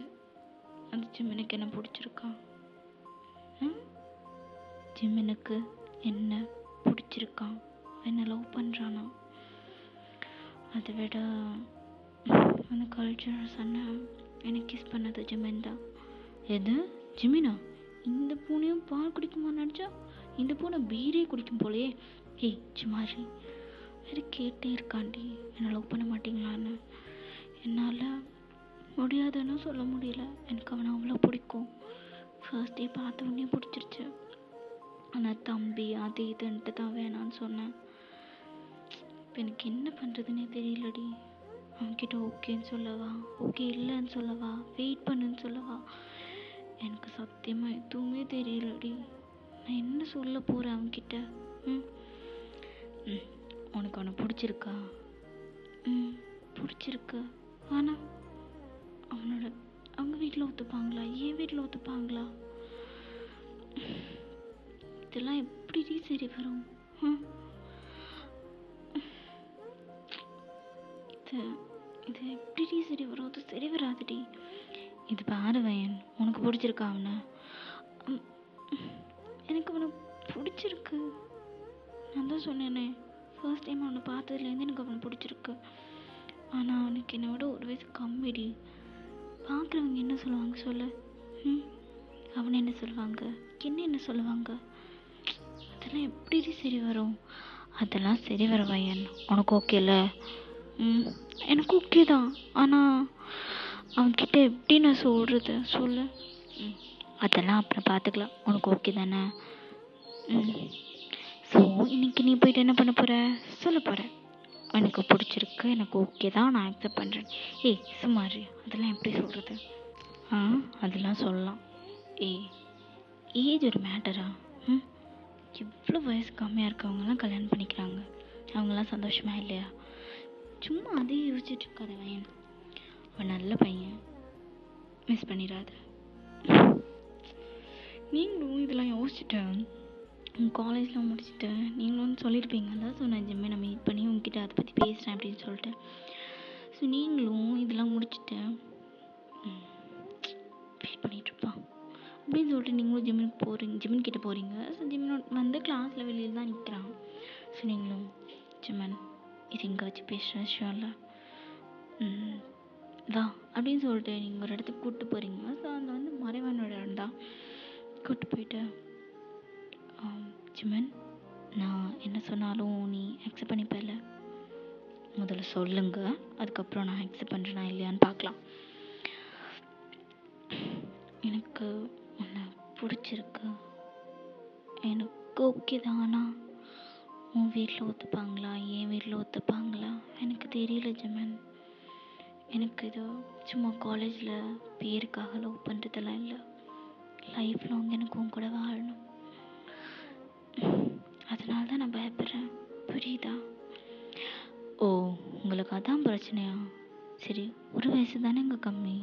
ஜிம்மினுக்கு என்ன பிடிச்சிருக்கா? ஜிம்மினுக்கு என்ன பிடிச்சிருக்கான், என்ன லவ் பண்ணுறானா? அதை விட அந்த கல்ச்சரல் சொன்ன எனக்கு கிஸ் பண்ணது ஜிமின் தான். எது ஜிமினா? இந்த பூனையும் பால் குடிக்குமா நினச்சா இந்த பூனை பீரே குடிக்கும் போலையே. சுமாரி வேறு கேட்டே இருக்காண்டி, என்னை லவ் பண்ண மாட்டீங்களான்னு. என்னால் முடியாதுன்னு சொல்ல முடியல. எனக்கு அவனை அவ்வளோ பிடிக்கும். ஃபர்ஸ்ட் டே பார்த்த உடனே பிடிச்சிருச்சு. ஆனால் தம்பி அது இதுன்ட்டு தான் வேணான்னு சொன்னேன். இப்போ எனக்கு என்ன பண்ணுறதுன்னே தெரியலடி. அவன்கிட்ட ஓகேன்னு சொல்லவா, ஓகே இல்லைன்னு சொல்லவா, வெயிட் பண்ணுன்னு சொல்லவா? எனக்கு சத்தியமாக எதுவுமே தெரியலடி. நான் என்ன சொல்ல போகிறேன் அவன்கிட்ட? உனக்கு அவனை பிடிச்சிருக்கா? பிடிச்சிருக்கு. ஆனால் அவங்க வீட்டில் ஒத்துப்பாங்களா, என் வீட்டில் ஒத்துப்பாங்களா? இதெல்லாம் எப்படி சரி வரும்? இது எப்படி சரி வரும்? அது சரி வராதுடி. இது பாரு வயன், உனக்கு பிடிச்சிருக்கா அவனை? எனக்கு அவனை பிடிச்சிருக்கு. நான் தான் சொன்னேனே, ஃபர்ஸ்ட் டைம் அவனை பார்த்ததுலேருந்து எனக்கு அவனை பிடிச்சிருக்கு. ஆனால் அவனுக்கு என்னை விட ஒரு வயசு கம்மிடி. பார்க்குறவங்க என்ன சொல்லுவாங்க சொல்லு? அவனை என்ன சொல்லுவாங்க, என்ன சொல்லுவாங்க? அதெல்லாம் எப்படி சரி வரும்? அதெல்லாம் சரி வர வயன். உனக்கு ஓகேல? எனக்கு ஓகே தான். ஆனால் அவன்கிட்ட எப்படி நான் சொல்கிறது சொல்லு? அதெல்லாம் அப்புறம் பார்த்துக்கலாம். உனக்கு ஓகே தானே? ஸோ இன்னைக்கு நீ போயிட்டு என்ன பண்ண போகிற? சொல்ல போகிற, எனக்கு பிடிச்சிருக்கு, எனக்கு ஓகே தான், நான் அக்செப்ட் பண்ணுறேன். சும்மாரி, அதெல்லாம் எப்படி சொல்கிறது? அதெல்லாம் சொல்லலாம். ஏஜ் ஒரு மேட்டரா? ம் இவ்வளோ வயசு கம்மியாக இருக்கவங்கலாம் கல்யாணம் பண்ணிக்கிறாங்க. அவங்களாம் சந்தோஷமா இல்லையா? சும்மா அதே யோசிச்சுட்டு இருக்காத பையன். அவன் நல்ல பையன், மிஸ் பண்ணிடாத. நீங்களும் இதெல்லாம் யோசிச்சுட்டு காலேஜில் முடிச்சுட்டு நீங்களும் வந்து சொல்லியிருப்பீங்கல்ல. ஸோ நான் ஜிம்மை நான் மீட் பண்ணி உங்ககிட்ட அதை பற்றி பேசுகிறேன் அப்படின்னு சொல்லிட்டு. ஸோ நீங்களும் இதெல்லாம் முடிச்சுட்டு வெயிட் பண்ணிகிட்ருப்பான் அப்படின்னு சொல்லிட்டு நீங்களும் ஜிம்மின் கிட்டே போகிறீங்க. ஸோ ஜிம்மின் வந்து கிளாஸில் வெளியில் தான் நிற்கிறான். ஸோ நீங்களும் ஜிம்மன் இது இங்கே வச்சு பேசுகிற விஷயம் இல்லை, வா அப்படின்னு சொல்லிட்டு நீங்கள் ஒரு இடத்துக்கு கூப்பிட்டு போகிறீங்க. ஸோ அந்த வந்து மறைவானோட இடம் தான். கூப்பிட்டு போயிட்டு ஜிம்மன் நான் என்ன சொன்னாலும் நீ அக்செப்ட் பண்ணிப்பல, முதல்ல சொல்லுங்க, அதுக்கப்புறம் நான் அக்செப்ட் பண்ணுறேனா இல்லையான்னு பார்க்கலாம். எனக்கு உன்னை பிடிச்சிருக்கு, எனக்கு ஓகே தான். ஆனால் உன் வீட்டில் ஒத்துப்பாங்களா, என் வீட்டில் ஒத்துப்பாங்களா எனக்கு தெரியல ஜிம்மன். எனக்கு இது சும்மா காலேஜில் பேருக்காக லவ் பண்ணுறதெல்லாம் இல்லை, லைஃப் லாங் எனக்கு உன் கூட வாழணும். அதனால தான் நான் பயப்படுறேன், புரியுதா? ஓ உங்களுக்கு அதான் பிரச்சனையா? சரி, ஒரு வயசு தானே இங்கே கம்மி.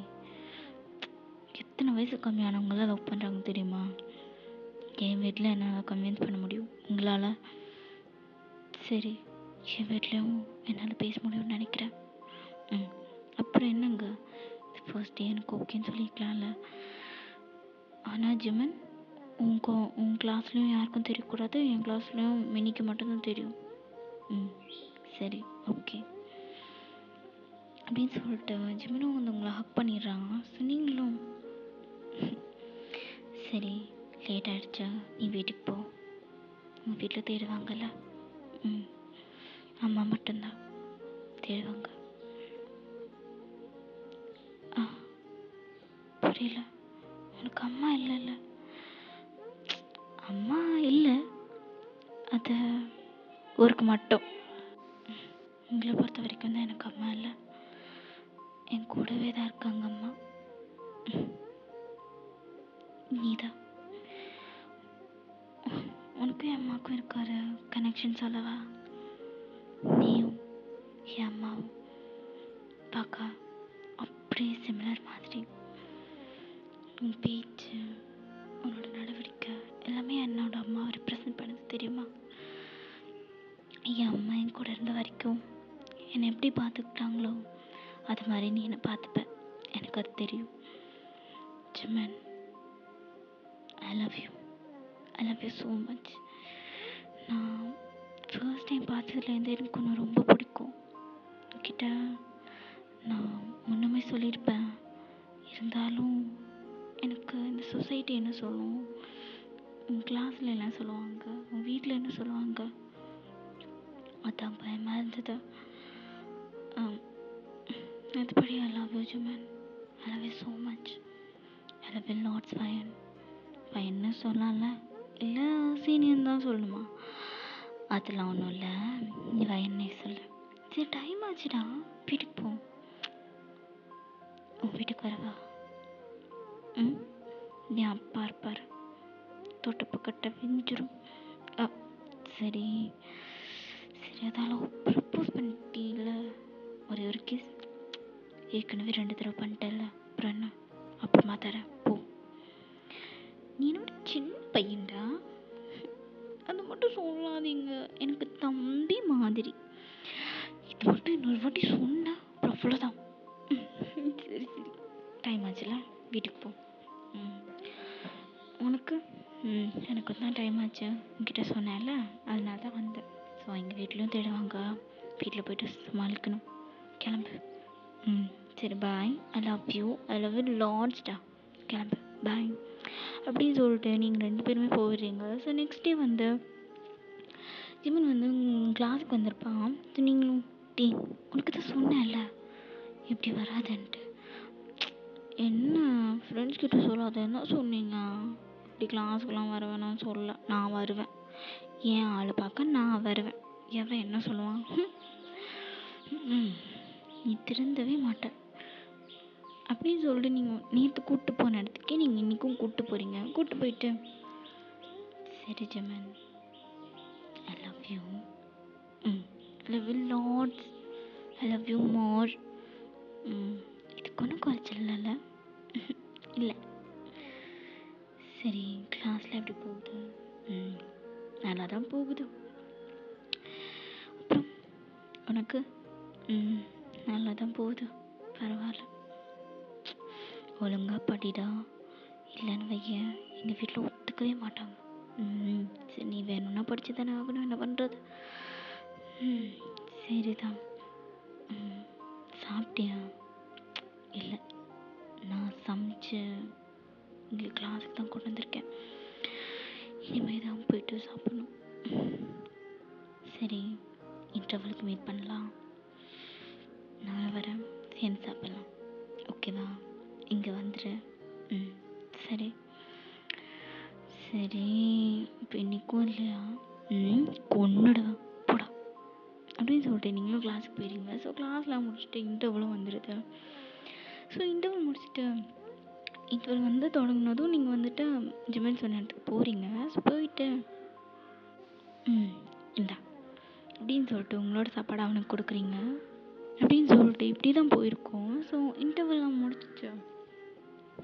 எத்தனை வயசு கம்மியானவங்களாம் லவ் பண்ணுறாங்க தெரியுமா? என் வீட்டில் என்னால் கன்வின்ஸ் பண்ண முடியும், உங்களால்? சரி, என் வீட்லேயும் என்னால் பேச முடியும்னு நினைக்கிறேன். அப்புறம் என்னங்க, ஃபர்ஸ்ட் டே எனக்கு ஓகேன்னு சொல்லிக்கலாம்ல. ஆனால் ஜிம்மன் உன் கிளாஸ்லேயும் யாருக்கும் தெரியக்கூடாது, என் கிளாஸ்லேயும் மினிக்கு மட்டும்தான் தெரியும். சரி ஓகே அப்படின்னு சொல்லிட்டு ஜிம்மனும் வந்து உங்களை ஹக் பண்ணிடுறாங்க. ஸோ நீங்களும் சரி லேட் ஆகிடுச்சா, நீ வீட்டுக்கு போ, உங்கள் வீட்டில் தேடுவாங்கல்ல. அம்மா மட்டும்தான் தேடுவாங்க. புரியல, உனக்கு அம்மா இல்லைல்ல? அம்மா இல்லை, அது ஊருக்கு மட்டும். உங்களை பொறுத்த வரைக்கும் தான் எனக்கு அம்மா இல்லை, என் கூடவே தான் இருக்காங்க அம்மா. நீதான். உனக்கும் என் அம்மாவுக்கும் இருக்கிற கனெக்ஷன் சொல்லவா? நீயும் என் அம்மாவும் பார்க்க அப்படியே சிமிலர் மாதிரி. உன் பேச்சு, உன்னோட நடவடிக்கை எல்லாமே என்னோட அம்மாவை ரெப்ரசன்ட் பண்ணுது தெரியுமா? என் அம்மா என் கூட இருந்த வரைக்கும் என்னை எப்படி பார்த்துக்கிட்டாங்களோ அது மாதிரி நீ என்னை பார்த்துப்ப, எனக்கு அது தெரியும். Jimin, I love you so much. நான் ஃபர்ஸ்ட் டைம் பார்த்ததுலேருந்து எனக்கு ஒன்று ரொம்ப பிடிக்கும். கிட்ட நான் முன்னமே சொல்லியிருப்பேன், இருந்தாலும் எனக்கு இந்த சொசைட்டி என்ன சொல்லும், உன் கிளாஸில் என்ன சொல்லுவாங்க, உன் வீட்டில் என்ன சொல்லுவாங்க, அதான் பயமாக இருந்தது. அதுபடி I love you Jimin, I love you so much. I love you lots. பையன்னு சொல்லலாம்ல, இல்லை சீனியர்னு தான் சொல்லணுமா? அதெல்லாம் ஒன்றும் இல்லை, நீ வயன்னே சொல்லு. சரி டைம் ஆச்சுடா, வீட்டுக்கு போ. உன் வீட்டுக்கு வரவா? என் அப்பா இருப்பார், தொட்டப்பு கட்ட விஞ்சிரும். சரி அதால ப்ரப்போஸ் பண்ணிட்டீங்கள, ஒரே ஒரு கிஸ், ஏற்கனவே 2 தடவை பண்ணிட்டேன்ல, அப்புறம் என்ன, அப்புறமா தரேன் போ. நீ என்னோட சின்ன பையன்டா, அது மட்டும் சொல்லாதீங்க, எனக்கு தம்பி மாதிரி. இது மட்டும் இன்னொரு வாட்டி சொன்ன அப்புறம் அவ்வளோதான். சரி டைம் ஆச்சுல, வீட்டுக்கு போ. உனக்கு? எனக்கு தான் டைம் ஆச்சு, உங்ககிட்ட சொன்னேன்ல, அதனால தான் வந்தேன். ஸோ எங்கள் வீட்லேயும் தேடுவாங்க, வீட்டில் போய்ட்டு சமாளிக்கணும். கிளம்பு. சரி பாய், ஐ லவ் யூ லாட்ஸ்டா, கிளம்பு பாய் அப்படின்னு சொல்லிட்டு நீங்கள் 2 பேருமே போயிடுறீங்க. ஸோ நெக்ஸ்ட் டே வந்து ஜிம்மன் வந்து கிளாஸுக்கு வந்திருப்பான். ஸோ நீங்களும் டீ உனக்கு தான் சொன்னேன்ல இப்படி வராதுன்ட்டு, என்ன ஃப்ரெண்ட்ஸ் கிட்ட சொல்லாத, என்ன சொன்னீங்க, இப்படி கிளாஸுக்கெலாம் வர வேணாம்னு சொல்ல, நான் வருவேன், ஏன் ஆள் பார்க்க நான் வருவேன், எவன் என்ன சொல்லுவான்? நீ திருந்தவே மாட்டேன். அப்படின்னு சொல்லிட்டு நீங்கள் நேற்று கூப்பிட்டு போன இடத்துக்கே நீங்கள் இன்றைக்கும் கூப்பிட்டு போகிறீங்க. கூப்பிட்டு போயிட்டு, சரி Jimin, I love you, I love you lots, I love you more. இதுக்கு ஒன்றும் குறைச்சல் இல்லைல்ல? இல்லை. சரி, கிளாஸில் எப்படி போகுது? நல்லா தான் போகுது. அப்புறம் உனக்கு? நல்லா தான் போகுது, பரவாயில்ல. ஒழுங்காக படிடா, இல்லைன்னு வைய எங்கள் வீட்டில் ஒத்துக்கவே மாட்டாங்க. சரி, நீ வேணும்னா படித்து தானே ஆகணும், என்ன பண்ணுறது? சரிதான். சாப்பிட்டியா? இல்லை, நான் சமைச்சு இங்கே கிளாஸுக்கு தான் கொண்டு வந்திருக்கேன். இனிமேல் தான் போயிட்டு சாப்பிடணும். சரி, இன்டர்வலுக்கு வெயிட் பண்ணலாம். நான் வரேன், சேர்ந்து சாப்பிடலாம். ஓகேவா? இங்கே வந்துடு. சரி சரி. இப்போ இன்றைக்கும் இல்லையா? கொன்னுடுவேன் போடா அப்படின்னு சொல்லிட்டு நீங்களும் கிளாஸுக்கு போயிடுங்க. ஸோ கிளாஸ்லாம் முடிச்சுட்டு இன்டர்வலும் வந்துடுது. ஸோ இன்டர்வல் முடிச்சுட்டு இன்டர்வல் வந்து தொடங்கினதும் நீங்கள் வந்துட்டு ஜிமென் சொன்ன இடத்துக்கு போகிறீங்க. ஸோ போயிட்டு இந்தா அப்படின்னு சொல்லிட்டு உங்களோட சாப்பாடு அவனுக்கு கொடுக்குறீங்க. அப்படின்னு சொல்லிட்டு இப்படி தான் போயிருக்கோம். ஸோ இன்டர்வல்லாம் முடிச்சிச்சு,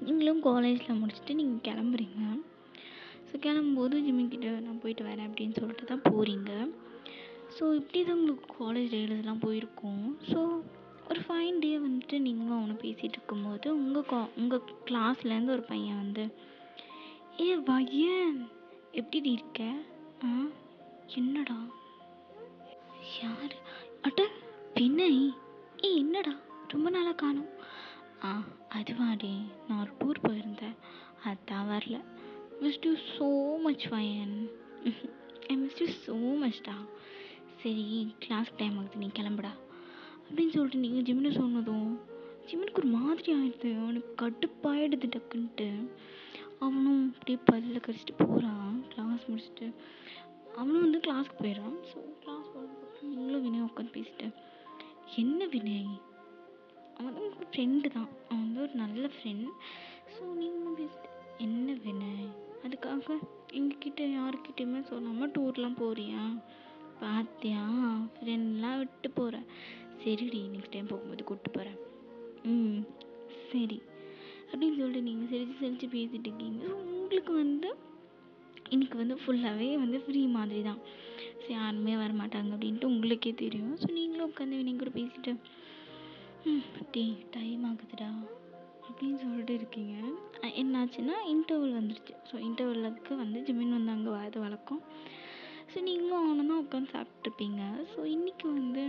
நீங்களும் காலேஜில் முடிச்சுட்டு நீங்கள் கிளம்புறீங்க. ஸோ கிளம்பும்போது ஜிம்மிக்கிட்ட நான் போயிட்டு வரேன் அப்படின்னு சொல்லிட்டு தான் போகிறீங்க. ஸோ இப்படி தான் உங்களுக்கு காலேஜ் டேஸ்லாம் போயிருக்கும். ஸோ ஒரு ஃபைன் டே வந்துட்டு நீங்களும் அவனை பேசிகிட்டு இருக்கும்போது உங்கள் கிளாஸ்லேருந்து ஒரு பையன் வந்து, ஏ பையன் எப்படி இருக்க? என்னடா? யார்? அட்ட வினய். என்னடா ரொம்ப நாளாக காணோம்? அதுவாடி, நான் ஒரு டூர் போயிருந்தேன், அதான் வரல. மிஸ்ட் யூ ஸோ மச் பையன், ஐ மிஸ் யூ ஸோ மச்டா. சரி, கிளாஸ் டைம் ஆகுது, நீ கிளம்புடா அப்படின்னு சொல்லிட்டு நீங்கள் ஜிம்னு சொன்னதும் ஜிம்னுக்கு ஒரு மாதிரி ஆகிடுது. அவனுக்கு கடுப்பாயிடுது டக்குன்ட்டு. அவனும் அப்படியே பல்ல கடிச்சிட்டு போகிறான். கிளாஸ் முடிச்சுட்டு அவனும் வந்து கிளாஸ்க்கு போயிடறான். ஸோ கிளாஸ் போனதுக்கப்புறம் நீங்களும் வினய் உட்காந்து பேசிட்டு, என்ன வினய், அவன் வந்து உங்களுக்கு ஃப்ரெண்டு தான், அவன் வந்து ஒரு நல்ல ஃப்ரெண்ட். ஸோ நீங்களும் பேசிட்டு, என்ன வினய் அதுக்காக எங்ககிட்ட யாருக்கிட்டையுமே சொல்லாமல் டூர்லாம் போறியா? பார்த்தியா, ஃப்ரெண்ட்லாம் விட்டு போகிற. சரிடி, நெக்ஸ்ட் டைம் போகும்போது கூப்பிட்டு போகிறேன். சரி அப்படின்னு சொல்லிட்டு நீங்கள் சிரித்து பேசிகிட்டு இருக்கீங்க. ஸோ உங்களுக்கு வந்து இன்றைக்கி வந்து ஃபுல்லாகவே வந்து ஃப்ரீ மாதிரி தான். ஸோ யாருமே வரமாட்டாங்க அப்படின்ட்டு உங்களுக்கே தெரியும். ஸோ நீங்களும் உட்காந்து வினய் கூட பேசிட்டு, டே டைம் ஆகுதுடா அப்படின்னு சொல்லிட்டு இருக்கீங்க. என்னாச்சுன்னா இன்டர்வல் வந்துடுச்சு. ஸோ இன்டர்வலுக்கு வந்து ஜிமின் வந்து அங்கே வரது வழக்கம். ஸோ நீங்களும் அவனும் தான் உட்காந்து சாப்பிட்ருப்பீங்க. ஸோ இன்றைக்கி வந்து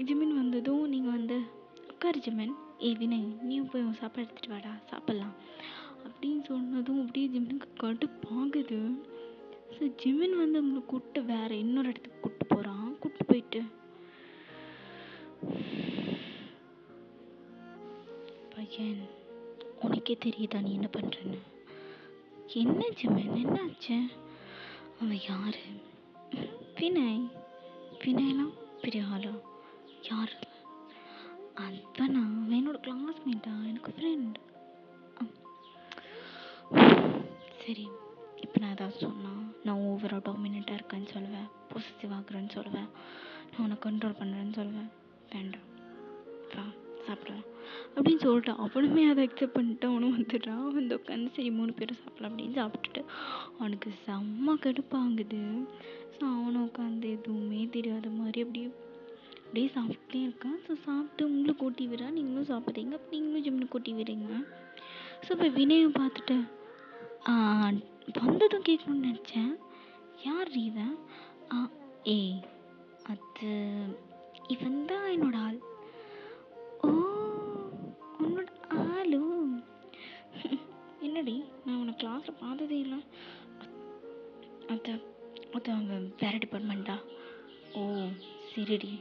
ஜிமின் வந்ததும் நீங்கள் வந்து, உட்காரு ஜிமின், வினய் நீயும் போய் உன் சாப்பாடு எடுத்துகிட்டு வாடா, சாப்பிட்லாம் அப்படின்னு சொன்னதும் அப்படியே ஜிமினுக்கு கடுப்பாகுது. ஸோ ஜிமின் வந்து உங்களை கூப்பிட்டு வேறு இன்னொரு இடத்துக்கு கூப்பிட்டு போகிறான். கூப்பிட்டு போயிட்டு, பையன் உனக்கே தெரியுதா நீ என்ன பண்ணுறேன்னு? என்ன ஜிமின், என்னாச்சு? அவன் யார்? வினய். வினய்லாம் பெரிய ஆளா? யார்? அவனா? அவன் என்னோட கிளாஸ்மேட்டா, எனக்கு ஃப்ரெண்ட். சரி, இப்போ நான் ஏதாவது சொன்னால் நான் ஓவராக டாமினேட்டாக இருக்கேன்னு சொல்லுவேன், பொசிட்டிவ் ஆகுறேன்னு சொல்லுவேன், நான் உன்னை கண்ட்ரோல் பண்ணுறேன்னு சொல்லுவேன். வேண்டாம், வா சாப்பிடலாம் அப்படின்னு சொல்லிட்டு அவனுமே அதை அக்செப்ட் பண்ணிட்டு அவனும் வந்துடுறான். வந்து உட்காந்து சரி 3 பேரும் சாப்பிடலாம் அப்படின்னு சாப்பிட்டுட்டு அவனுக்கு செம்ம கடுப்பாகுது. ஸோ அவனும் உட்காந்து எதுவுமே தெரியாத மாதிரி அப்படியே சாப்பிட்டே இருக்கான். ஸோ சாப்பிட்டு உங்களுக்கு ஊட்டி விடுறான், நீங்களும் சாப்பிட்றீங்க. அப்போ நீங்களும் ஜிம்னுக்கு ஊட்டி விடுறீங்க. ஸோ இப்போ வினயம் பார்த்துட்டு வந்ததும் கேட்கணும்னு நினச்சேன், யார் இவன்? அது இவன் தான் என்னோட ஆள். ஓ, உன்னோட ஆளு? என்னடி, நான் உன்னை கிளாஸில் பார்த்ததே இல்லை. அது அவன் வேறு டிபார்ட்மெண்ட்டா? ஓ சரிடி.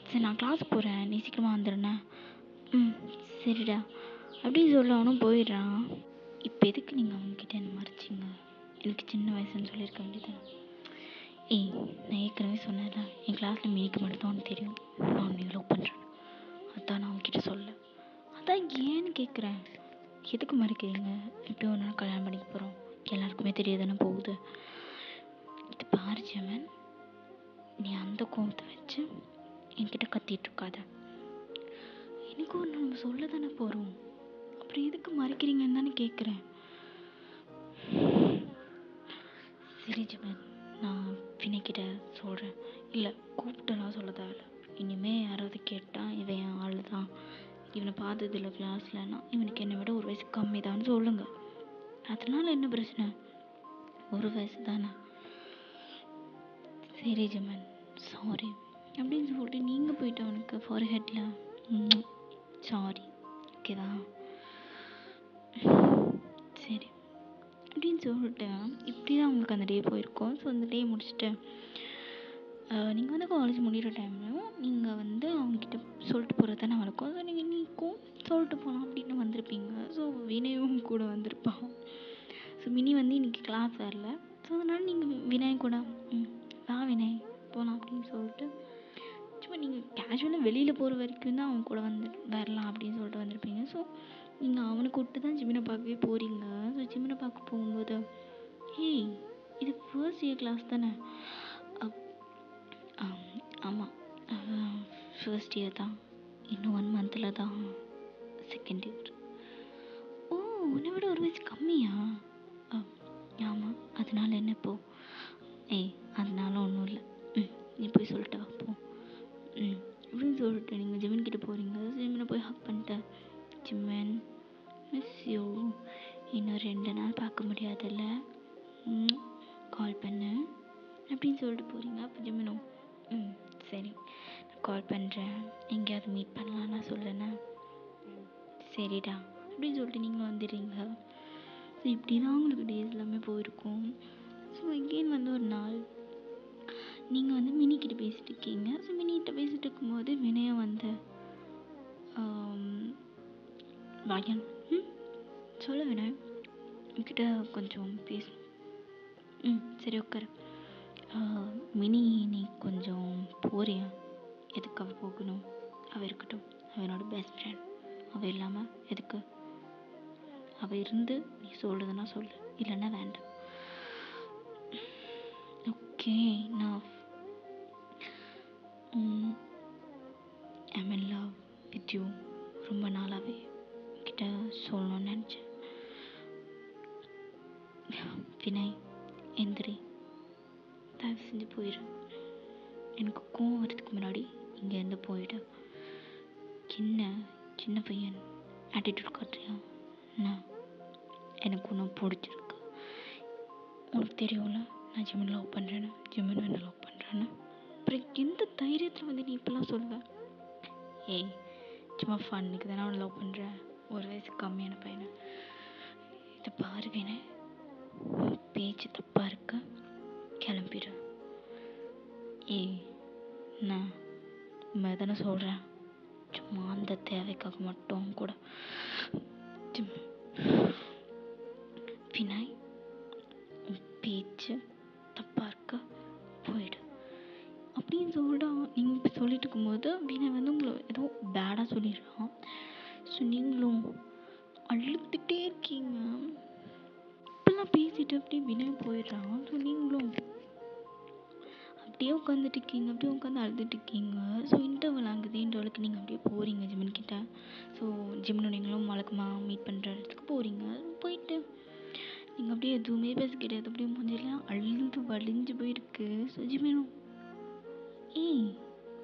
சரி, நான் கிளாஸ் போகிறேன், நீ சீக்கிரமாக வந்துடுண்ணே. சரிடா அப்படின்னு சொல்ல அவனும் போயிடுறான். இப்போ எதுக்கு நீங்கள் அவங்கக்கிட்ட என்ன மறைச்சிங்க? எனக்கு சின்ன வயசுன்னு சொல்லியிருக்க வேண்டியதானே? நான் ஏற்கனவே சொன்னேன்ல, என் கிளாஸில் மினிக்கு மட்டும் தான் அவனுக்கு தெரியும் நான் உன்னை லவ் பண்ணுறேன். அதான் நான் அவங்கக்கிட்ட சொல்ல. அதான் ஏன்னு கேட்குறேன். எதுக்கு மறைக்கிறீங்க? எப்படி ஒரு நாள் கல்யாணம் பண்ணிக்க போகிறோம், எல்லாருக்குமே தெரிய தானே போகுது. இது பாரு ஜெமன், நீ அந்த கோபத்தை வச்சு என்கிட்ட கத்திட்டு இருக்காத. எனக்கு ஒரு நம்ம சொல்ல தானே போகிறோம், அப்புறம் எதுக்கு மறைக்கிறீங்கன்னு தானே கேட்குறேன். சரி ஜெமன், நான் வினைக்கிட்ட சொல்கிறேன். இல்லை, கூப்பிட்டுலாம் சொல்ல தேவையில்ல. இனிமேல் யாராவது கேட்டால் இவன் என் ஆள் தான், இவனை பார்த்ததில்ல கிளாஸ்லன்னா இவனுக்கு என்னை விட ஒரு வயசு கம்மி தான் சொல்லுங்க. அதனால என்ன பிரச்சனை? ஒரு வயசு தானே. சரி ஜெமன், சாரி அப்படின்னு சொல்லிட்டு நீங்கள் போயிட்டு அவனுக்கு ஃபார்ஹெட்டில் சாரி, ஓகேவா? சரி அப்படின்னு சொல்லிட்டு இப்படி தான் அவங்களுக்கு அந்த டே போயிருக்கோம். ஸோ அந்த டே முடிச்சுட்டு நீங்கள் வந்து காலேஜ் முடிகிற டைம்லையும் நீங்கள் வந்து அவங்கக்கிட்ட சொல்லிட்டு போகிறது தானே வழக்கம். ஸோ நீங்கள் நீக்கும் சொல்லிட்டு போகலாம் அப்படின்னு வந்திருப்பீங்க. ஸோ வினயும் கூட வந்திருப்பான். ஸோ மினி வந்து இன்றைக்கி கிளாஸ் வரல. ஸோ அதனால் நீங்கள் வினய் கூட வா வினய் போகலாம் அப்படின்னு சொல்லிட்டு சும்மா நீங்கள் கேஷுவலாக வெளியில் போகிற வரைக்கும் தான் அவன் கூட வந்து வரலாம் அப்படின்னு சொல்லிட்டு வந்திருப்பீங்க. ஸோ நீங்கள் அவனை கூப்பிட்டு தான் ஜிமினை பார்க்கவே போகிறீங்க. ஸோ ஜிமினை பார்க்க போகும்போது ஏய் இது ஃபர்ஸ்ட் இயர் கிளாஸ் தானே? ஆமாம், ஃபர்ஸ்ட் இயர் தான், இன்னும் 1 மந்தில் தான் செகண்ட் இயர். ஓ, உன்னை விட ஒரு வயசு கம்மியா? ஆமாம், அதனால என்ன இப்போ? ஏய் அதனால ஒன்றும் இல்லை, நீ போய் சொல்லிட்டு வா போ அப்படின்னு சொல்லிட்டு நீங்கள் ஜிமின் கிட்டே போகிறீங்க. ஜிமினை போய் ஹக் பண்ணிட்டேன். ஜிமன் மிஸ் யூ, இன்னும் 2 நாள் பார்க்க முடியாதுல்ல, கால் பண்ணு அப்படின்னு சொல்லிட்டு போகிறீங்க. அப்போ ஜிமினும் சரி நான் கால் பண்ணுறேன், எங்கேயாவது மீட் பண்ணலாம் நான் சொல்லுண்ணே. சரிடா அப்படின்னு சொல்லிட்டு நீங்களும் வந்துடுறீங்க. ஸோ இப்படி தான் உங்களுக்கு டேஸ் எல்லாமே போயிருக்கும். ஸோ எகெயின் வந்து ஒரு நாள் நீங்கள் வந்து மினிக்கிட்ட பேசிகிட்டு இருக்கீங்க. ஸோ மினிக்கிட்ட பேசிகிட்டு இருக்கும்போது வினயம் வந்து வாயன் சொல்ல வினய் என்கிட்ட கொஞ்சம் பேசணும். சரி உட்காரு. மினி நீ கொஞ்சம் போறியா? எதுக்கு அவள் போகணும்? அவள் இருக்கட்டும், அவனோட பெஸ்ட் ஃப்ரெண்ட். அவள் இல்லாமல் எதுக்கு? அவள் இருந்து நீ சொல்லுதுன்னா சொல்லு, இல்லைன்னா வேண்டாம். ஓகே, நான் I'm in love with you. ரொம்ப நாளாகவே கிட்ட சொல்லணும்னு நினச்சேன். வினய் எந்திரி, தயவு செஞ்சு போயிடு. எனக்கு கோவம் வரதுக்கு முன்னாடி இங்கேருந்து போயிடு. சின்ன பையன் ஆட்டிடியூட் காட்டுறியா? நான் எனக்கு ஒன்றும் பிடிச்சிருக்கு. உனக்கு தெரியும்ல நான் ஜிமன் லவ் பண்ணுறேன்னு, ஜிமன் என்ன லவ் பண்ணுறேன்னு. அப்புறம் எந்த தைரியத்தில் வந்து நீ இப்பெல்லாம் சொல்லுவேன்? ஏய் சும்மா ஃபன்னுக்கு தானே அவனை லவ் பண்ணுறேன், ஒரு வயசு கம்மியான பையனை. இதை பாருவேனே, பேச்சு தப்பாக இருக்க, கிளம்பிடு. ஏய் நான் தானே சொல்கிறேன், சும்மா அந்த தேவைக்காக மட்டும் கூட. வினய் பேச்சு தப்பாக இருக்க, போயிடு அப்படின்னு சொல்லிட்டு நீங்கள் இப்போ சொல்லிட்டு இருக்கும்போது வினய் வந்து உங்களை ஏதோ பேடாக சொல்லிடுறான். ஸோ நீங்களும் அழுதுகிட்டே இருக்கீங்க. இப்பெல்லாம் பேசிட்டு அப்படியே வினய் போயிடுறான். ஸோ நீங்களும் அப்படியே உட்காந்துட்டு இருக்கீங்க, அப்படியே உட்காந்து அழுதுட்டு இருக்கீங்க. ஸோ இன்டர்வல் ஆகுது, இன்டர்வலுக்கு நீங்கள் அப்படியே போகிறீங்க ஜிமன் கிட்ட. ஸோ ஜிமனும் நீங்களும் வழக்கமாக மீட் பண்ணுற இடத்துக்கு போகிறீங்க. போயிட்டு நீங்கள் அப்படியே எதுவுமே பேச கிடையாது, அப்படியே மூஞ்செல்லாம் அழுந்து வலிஞ்சு போயிருக்கு. ஸோ ஜிமனும் ஏய்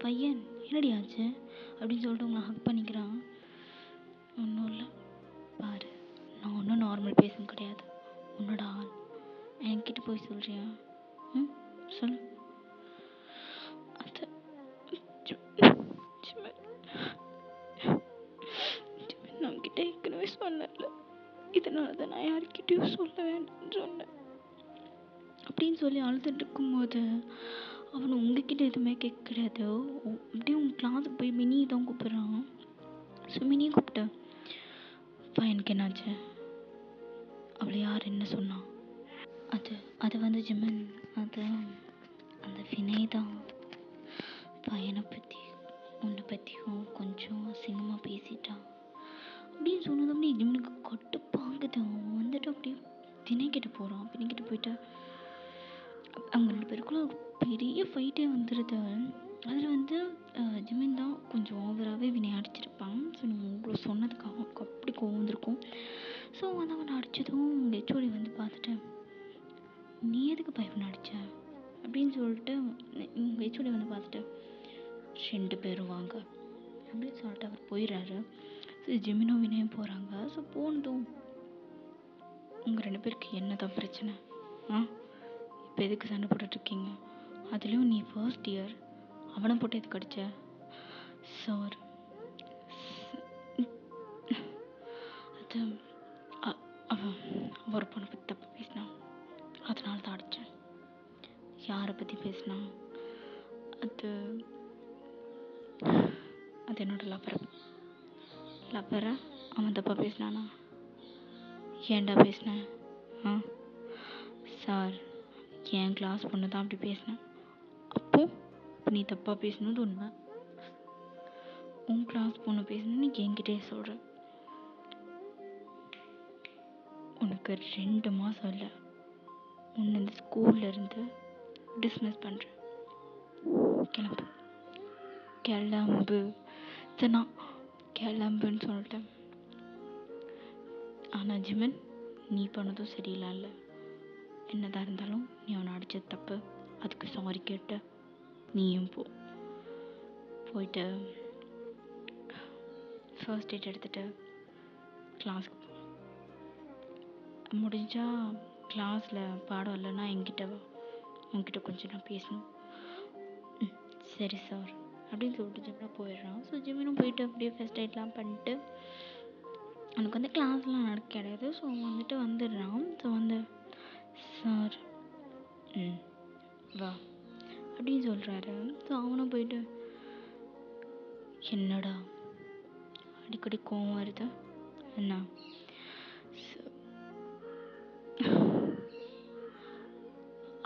பையன் என்னடி ஆச்சு அப்படின்னு சொல்லிட்டு உங்களை ஹக் பண்ணிக்கிறான். ஒன்றும் இல்லை பாரு, நான் ஒன்றும் நார்மல் பேசும் கிடையாது, உன்னோட ஆள். என்கிட்ட போய் சொல்கிறியா? சொல்லு. அது நான் கிட்ட ஏற்கனவே சொன்னல, இதனால தான் நான் யார்கிட்டையும் சொல்ல வேண்டாம்னு சொன்னேன் அப்படின்னு சொல்லி அழுதுட்டு இருக்கும்போது அவன் உங்ககிட்ட எதுவுமே கேட்க கிடையாது. அப்படியே உங்கள் கிளாஸுக்கு போய் மினி தான் கூப்பிட்றான். ஸோ மினியை கூப்பிட்டு பையனுக்கு என்னாச்சு, அவளை யார் என்ன சொன்னான்? அது வந்து ஜிமன், அது அந்த வினய் தான் பையனை பற்றி உன்னை பற்றியும் கொஞ்சம் அசிங்கமாக பேசிட்டான். அப்படின்னு சொன்னதும் ஜிம்னுக்கு கட்டுப்பாங்குது. அவன் வந்துட்டு அப்படியே திணைக்கிட்டு போகிறான். திணைக்கிட்டு போயிட்டு அவங்க 2 பேருக்குள்ள ஒரு பெரிய ஃபைட்டே வந்துடுது. அதில் வந்து ஜிமின் தான் கொஞ்சம் ஓவராகவே வினைய அடிச்சிருப்பான். ஸோ நம்ம இவ்வளோ சொன்னதுக்காக அவனுக்கு அப்படி கோவம் வந்திருக்கும். ஸோ வந்து அவனை அடித்ததும் உங்கள் ஹெச்ஓடி வந்து பார்த்துட்டு, நீ எதுக்கு பயப்பட அடித்த அப்படின்னு சொல்லிட்டு உங்கள் ஹெச்ஓடி வந்து பார்த்துட்டு, 2 பேரும் வாங்க அப்படின்னு சொல்லிட்டு அவர் போயிடுறாரு. ஸோ ஜிமினும் வினயும் போகிறாங்க. ஸோ போனதும் உங்கள் 2 பேருக்கு என்ன தான் பிரச்சனை? இப்போ எதுக்கு சண்டை போட்டுட்ருக்கீங்க? அதுலேயும் நீ ஃபர்ஸ்ட் இயர், அவனை போட்டு எதுக்கு அடிச்ச? சார் அது அவன் ஒரு பொண்ணை பற்றி தப்பு பேசினான், அதனால தான் அடித்தேன். யாரை பற்றி பேசினான்? அது என்னோட லப்பரை அவன் தப்பாக பேசினானா? ஏன்டா பேசினேன்? சார் என் கிளாஸ் பொண்ணு தான் அப்படி பேசினேன். அப்போ நீ தப்பாக பேசினது உண்மை. உன் கிளாஸ் பொண்ணு பேசணும்னு என்கிட்டே சொல்கிற. உனக்கு 2 மாதம் இல்லை, உன்னை இந்த ஸ்கூலில் இருந்து டிஸ்மிஸ் பண்ணுறேன். கிளம்பு சரி, கிளம்புன்னு சொல்லிட்டேன். ஆனால் ஜிமன், நீ பண்ணதும் சரியில்லை. என்னதான் இருந்தாலும் நீ அவனை அடித்தது தப்பு. அதுக்கு சாரி கேட்ட நீயும் போயிட்டு ஃபர்ஸ்ட் எய்ட் எடுத்துகிட்டு கிளாஸுக்கு போ. முடிஞ்சால் கிளாஸில் பாடம் இல்லைன்னா என்கிட்ட வா, உன்கிட்ட கொஞ்சம் நான் பேசணும். சரி சார் அப்படின்னு சொல்லிட்டு ஜிம்னா போயிடுறான். ஸோ ஜிம்னும் போயிட்டு அப்படியே ஃபர்ஸ்ட் எய்ட்லாம் பண்ணிட்டு, அவனுக்கு வந்து கிளாஸ்லாம் நடக்க கிடையாது. ஸோ வந்துட்டு வந்துடுறான். ஸோ வந்து சார் வா அப்படின்னு சொல்கிறாரு. ஸோ அவனும் போயிட்டு, என்னடா அடிக்கடி கோவம் வருது என்ன?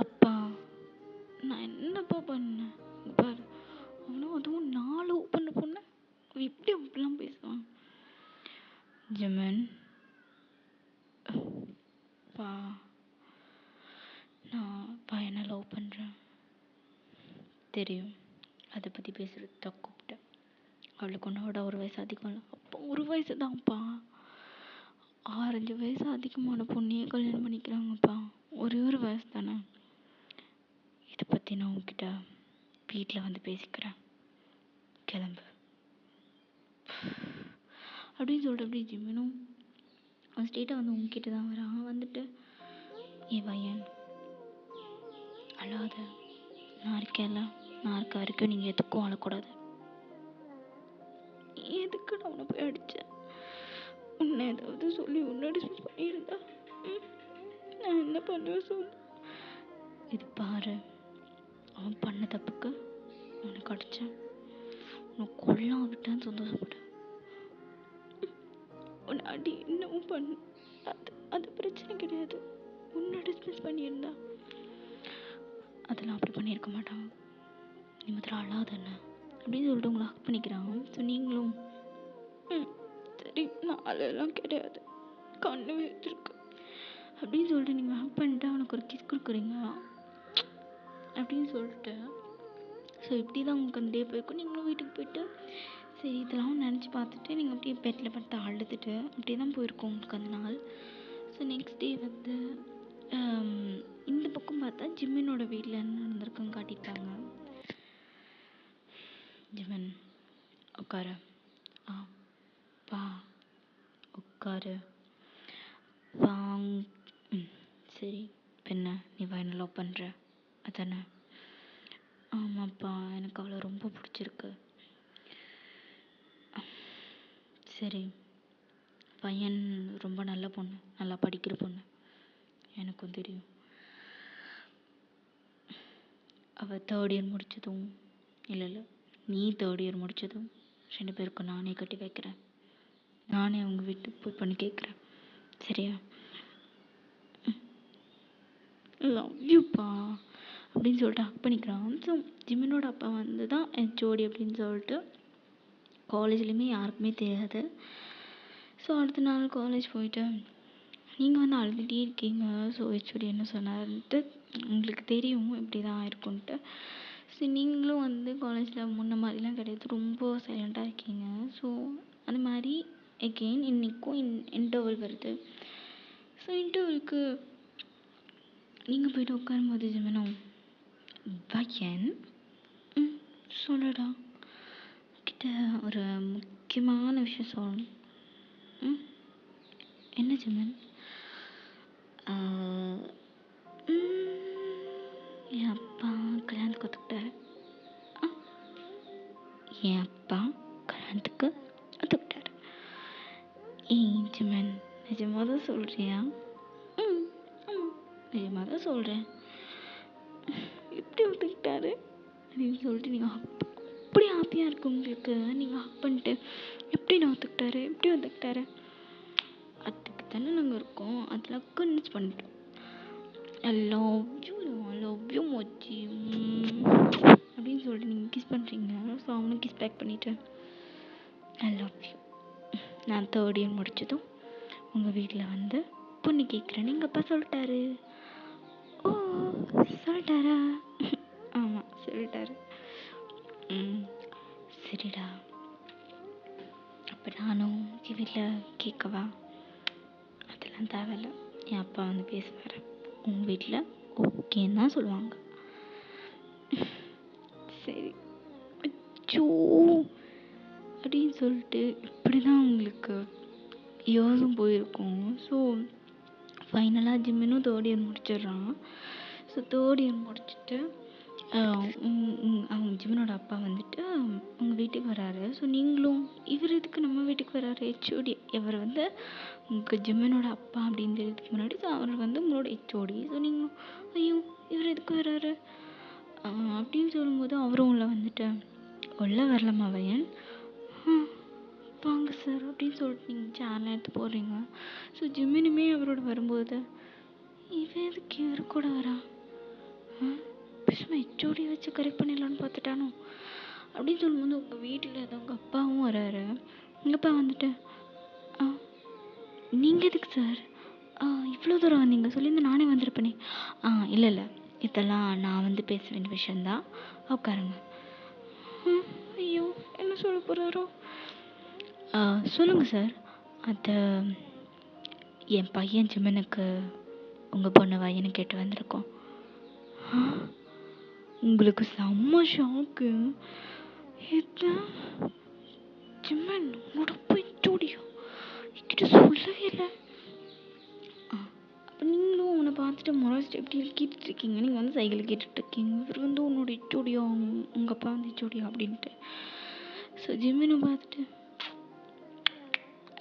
அப்பா நான் என்னப்பா பண்ணேன் பாரு, அவனும் அதுவும் 4 ஓப்பன் பொண்ணு எப்படி அப்படிலாம் பேசுவான்? ஜிமன் பா, நான் பையனை லவ் பண்ணுறேன் தெரியும், அதை பற்றி பேசுகிறது தான் கூப்பிட்டேன். அவளுக்கு உன்னோட 1 வயசு அதிகம் இல்லை. அப்போ 1 வயசு தான்ப்பா. 6-5 வயசு அதிகமான பொண்ணையே கல்யாணம் பண்ணிக்கிறாங்கப்பா. ஒரே 1 வயசு தானே. இதை பற்றி நான் உங்ககிட்ட வீட்டில் வந்து பேசிக்கிறேன், கிளம்பு அப்படின்னு சொல்லிட்டு அப்படி ஜிம்னும் அவன் ஸ்டேட்டாக வந்து உங்ககிட்ட தான் வரான். வந்துட்டு, என் பையன் அழாத, நான் இருக்கேன்ல, நான் இருக்க வரைக்கும் நீங்கள் எதுக்கும் அழக்கூடாது. எதுக்கு நான் உன்னை போய் அடித்தேன்? உன்னை ஏதாவது சொல்லி உன்னை டிஸ்மிஸ் பண்ணியிருந்தா நான் என்ன பண்ணுவேன் சொல்லு. இது பாரு, அவன் பண்ண தப்புக்கு உனக்கு அடித்தேன், உன்னை கொல்லாம் விட்டான்னு சந்தோஷப்பட்டேன். உன்னை அடி இன்னமும் பண்ணு, அது பிரச்சனை கிடையாது. உன்னை டிஸ்மிஸ் பண்ணியிருந்தா அதெல்லாம் அப்படி பண்ணியிருக்க மாட்டாங்க. நீ முதல்ல அழாதண்ண அப்படின்னு சொல்லிட்டு உங்களை ஹக் பண்ணிக்கிறாங்க. ஸோ நீங்களும் சரி நான் அதெல்லாம் கிடையாது, கண்ணு வச்சிருக்கு அப்படின்னு சொல்லிட்டு நீங்கள் ஹக் பண்ணிட்டு அவனுக்கு ஒரு கிஸ் கொடுக்குறீங்க அப்படின்னு சொல்லிட்டு. ஸோ இப்படி தான் உங்களுக்கு அந்த டே போயிருக்கும். நீங்களும் வீட்டுக்கு போயிட்டு சரி இதெல்லாம் நினச்சி பார்த்துட்டு நீங்கள் அப்படியே பெட்டில் படுத்து அழுதுட்டு அப்படியே தான் போயிருக்கோம் உங்களுக்கு அந்த நாள். ஸோ நெக்ஸ்ட் டே வந்து இந்த பக்கம் பார்த்தா ஜிம்மினோட வீட்டில் என்ன நடந்திருக்குன்னு காட்டியிருக்காங்க. ஜிமன் உட்காரு, பா உட்காரு, சரி என்ன நீ வயனை லவ் பண்ணுற அதானே? ஆமாப்பா, எனக்கு அவளை ரொம்ப பிடிச்சிருக்கு. சரி, பையன் ரொம்ப நல்ல பொண்ணு, நல்லா படிக்கிற பொண்ணு, எனக்கும் தெரியும். அவள் 3rd இயர் முடித்ததும் இல்லை நீ 3rd இயர் முடித்ததும் 2 பேருக்கும் நானே கட்டி வைக்கிறேன். நானே அவங்க வீட்டுக்கு போய் பண்ணி கேட்குறேன், சரியா? லவ் யூப்பா அப்படின்னு சொல்லிட்டு ஹக் பண்ணிக்கிறான். ஸோ ஜிமினோட அப்பா வந்து தான் ஹெச்ஓடி அப்படின்னு சொல்லிட்டு காலேஜ்லேயுமே யாருக்குமே தெரியாது. ஸோ ஸோ அடுத்த நாள் காலேஜ் போயிட்டு நீங்கள் வந்து அழுதுகிட்டே இருக்கீங்க. ஸோ ஹெச்ஓடி என்ன சொன்னாருன்ட்டு உங்களுக்கு தெரியும் இப்படி தான் இருக்கும்ன்ட்டு. ஸோ நீங்களும் வந்து காலேஜில் முன்ன மாதிரிலாம் கிடையாது, ரொம்ப சைலண்ட்டாக இருக்கீங்க. ஸோ அந்த மாதிரி எகெயின் இன்றைக்கும் இன்டர்வல் வருது. ஸோ இன்டர்வலுக்கு நீங்கள் போய்ட்டு உட்காரும்போது ஜெமினோ வயன் சொல்லுடா கிட்ட ஒரு முக்கியமான விஷயம் சொல்லணும். என்ன ஜெமன்? என் அப்பா கல்யாணத்துக்கு ஒத்துக்கிட்டாரு. என் அப்பா கல்யாணத்துக்கு ஒத்துக்கிட்டாரு. ஏய் ஜெமன், நிஜமாக தான் சொல்கிறியா? ஆமாம், நிஜமாக தான் சொல்கிறேன். எப்படி ஒத்துக்கிட்டாரு அப்படின்னு சொல்லிட்டு நீங்கள் அப்படி ஹாப்பியாக இருக்கு உங்களுக்கு. நீங்கள் ஹக் பண்ணிட்டு எப்படி நான் ஒத்துக்கிட்டாரு, எப்படி ஒத்துக்கிட்டாரு? அதுக்கு தானே நாங்கள் இருக்கோம், அதில் கன்வின்ஸ் பண்ணிட்டோம். ஐ லவ் யூ மச்சி அப்படின்னு சொல்லிட்டு நீங்கள் கிஸ் பண்ணுறீங்க. ஸோ அவனும் கிஸ் பேக் பண்ணிவிட்டு ஐ லவ் யூ. நான் 3rd year முடிச்சதும் உங்கள் வீட்டில் வந்து பொண்ணு கேட்குறேன்னு எங்கள் அப்பா சொல்லிட்டாரு. ஓ சொல்லிட்டாரா? ஆமாம் சொல்லிட்டாரு. சரிடா, அப்போ நானும் என் வீட்டில் கேட்கவா? அதெல்லாம் தேவையில்ல, என் அப்பா வந்து பேசுவார். உங்கள் வீட்டில் ஓகேன்னு தான் சொல்லுவாங்க. சரி அச்சோ அப்படின்னு சொல்லிட்டு இப்படி தான் உங்களுக்கு யோசம் போயிருக்கும். ஸோ ஃபைனலாக ஜிம்மினும் 3rd year முடிச்சிடுறான். ஸோ 3rd year முடிச்சுட்டு அவங்க ஜிம்மனோட அப்பா வந்துட்டு உங்கள் வீட்டுக்கு வராரு. ஸோ நீங்களும் இவர் எதுக்கு நம்ம வீட்டுக்கு வராரு? ஹெச்ஓடி, இவர் வந்து உங்கள் ஜிம்மனோட அப்பா அப்படின்னு தெரியுதுக்கு முன்னாடி ஸோ அவர் வந்து உங்களோட ஹெச்ஓடி. ஸோ நீங்களும் ஐயோ இவர் எதுக்கு வராரு அப்படின்னு சொல்லும்போது அவரும் உள்ள வந்துட்டு உள்ள வரலாமா வயன்? வாங்க சார் அப்படின்னு சொல்லிட்டு நீங்கள் சேர்லாம் எடுத்து போடுறீங்க. ஸோ ஜிம்மினுமே அவரோட வரும்போது இவன் எதுக்கு இவர் கூட வரா? பேசுமா ஹெச்ஓடி வச்சு கரெக்ட் பண்ணிடலான்னு பார்த்துட்டானோ அப்படின்னு சொல்லும்போது உங்கள் வீட்டில் ஏதோ உங்கள் அப்பாவும் வராரு. எங்கள் அப்பா வந்துட்டு நீங்கள் எதுக்கு சார் இவ்வளோ தூரம் வந்தீங்க? சொல்லியிருந்து நானே வந்திருப்பேனே. இல்லை இதெல்லாம் நான் வந்து பேச வேண்டிய விஷயந்தான், உட்காருங்க. ஐயோ என்ன சொல்ல போகிறாரோ? சொல்லுங்கள் சார். அது என் பையன் ஜிம்மனுக்கு உங்கள் பொண்ணு வயனு கேட்டு வந்திருக்கோம். உங்களுக்கு செம்ம ஷாக்கு. ஜிம்மன் உங்களோட போய் ஜோடியா என்கிட்ட சொல்லவே இல்லை. அப்போ நீங்களும் உன்னை பார்த்துட்டு முறைச்சிட்டு எப்படி கேட்டுட்ருக்கீங்க. நீங்கள் வந்து சைக்கிள் கேட்டுட்ருக்கீங்க. இவர் வந்து உன்னோட இச்சோடியா, உங்கள் அப்பா வந்து இச்சோடியா அப்படின்ட்டு. ஸோ ஜிம்மினை பார்த்துட்டு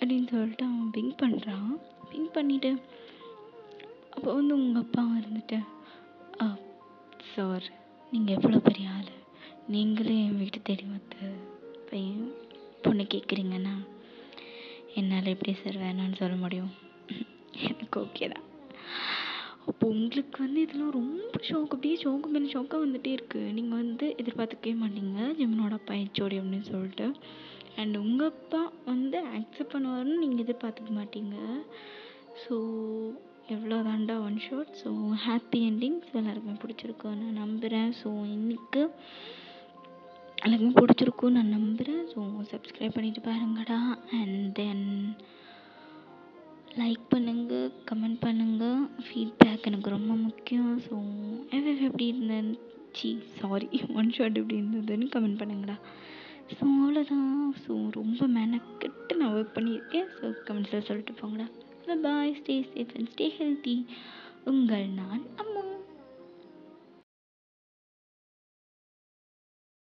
அப்படின்னு சொல்லிட்டு அவன் பிங்க் பண்ணுறான். பிங்க் பண்ணிவிட்டு அப்போ வந்து உங்கள் அப்பா இருந்துட்டு சார் நீங்கள் எவ்வளோ பெரிய ஆள், நீங்களே என் வீட்டு தேடி வந்து பையன் பொண்ணு கேட்குறீங்கன்னா என்னால் எப்படி சார் வேணான்னு சொல்ல முடியும்? எனக்கு ஓகே தான். அப்போ உங்களுக்கு வந்து இதெல்லாம் ரொம்ப ஷோக்கு, அப்படியே ஷோக்கு மேலே ஷோக்காக வந்துகிட்டே இருக்குது. நீங்கள் வந்து எதிர்பார்த்துக்கவே மாட்டீங்க ஜிம்மனோட அப்பா ஹெச்ஓடி அப்படின்னு சொல்லிட்டு. அண்ட் உங்கள் அப்பா வந்து அக்செப்ட் பண்ணுவாருன்னு நீங்கள் எதிர்பார்த்துக்க மாட்டீங்க. ஸோ எவ்வளோ தாண்டா one shot. So happy ending. So எல்லாருக்குமே பிடிச்சிருக்கும் நான் நம்புகிறேன். ஸோ இன்றைக்கு எல்லாருக்குமே பிடிச்சிருக்கும் நான் நம்புகிறேன். ஸோ சப்ஸ்கிரைப் பண்ணிவிட்டு பாருங்கடா. அண்ட் தென் லைக் பண்ணுங்கள், கமெண்ட் பண்ணுங்கள். ஃபீட்பேக் எனக்கு ரொம்ப முக்கியம். ஸோ எப்படி இருந்துச்சு, சாரி ஒன் ஷாட் எப்படி இருந்ததுன்னு கமெண்ட் பண்ணுங்கடா. ஸோ அவ்வளோதான். ஸோ ரொம்ப மெனக்கெட்டு நான் ஒர்க் பண்ணியிருக்கேன். ஸோ கமெண்ட்ஸில் சொல்லிட்டு போங்கடா. Bye, stay safe and stay healthy. உங்கள் நான் அம்மா.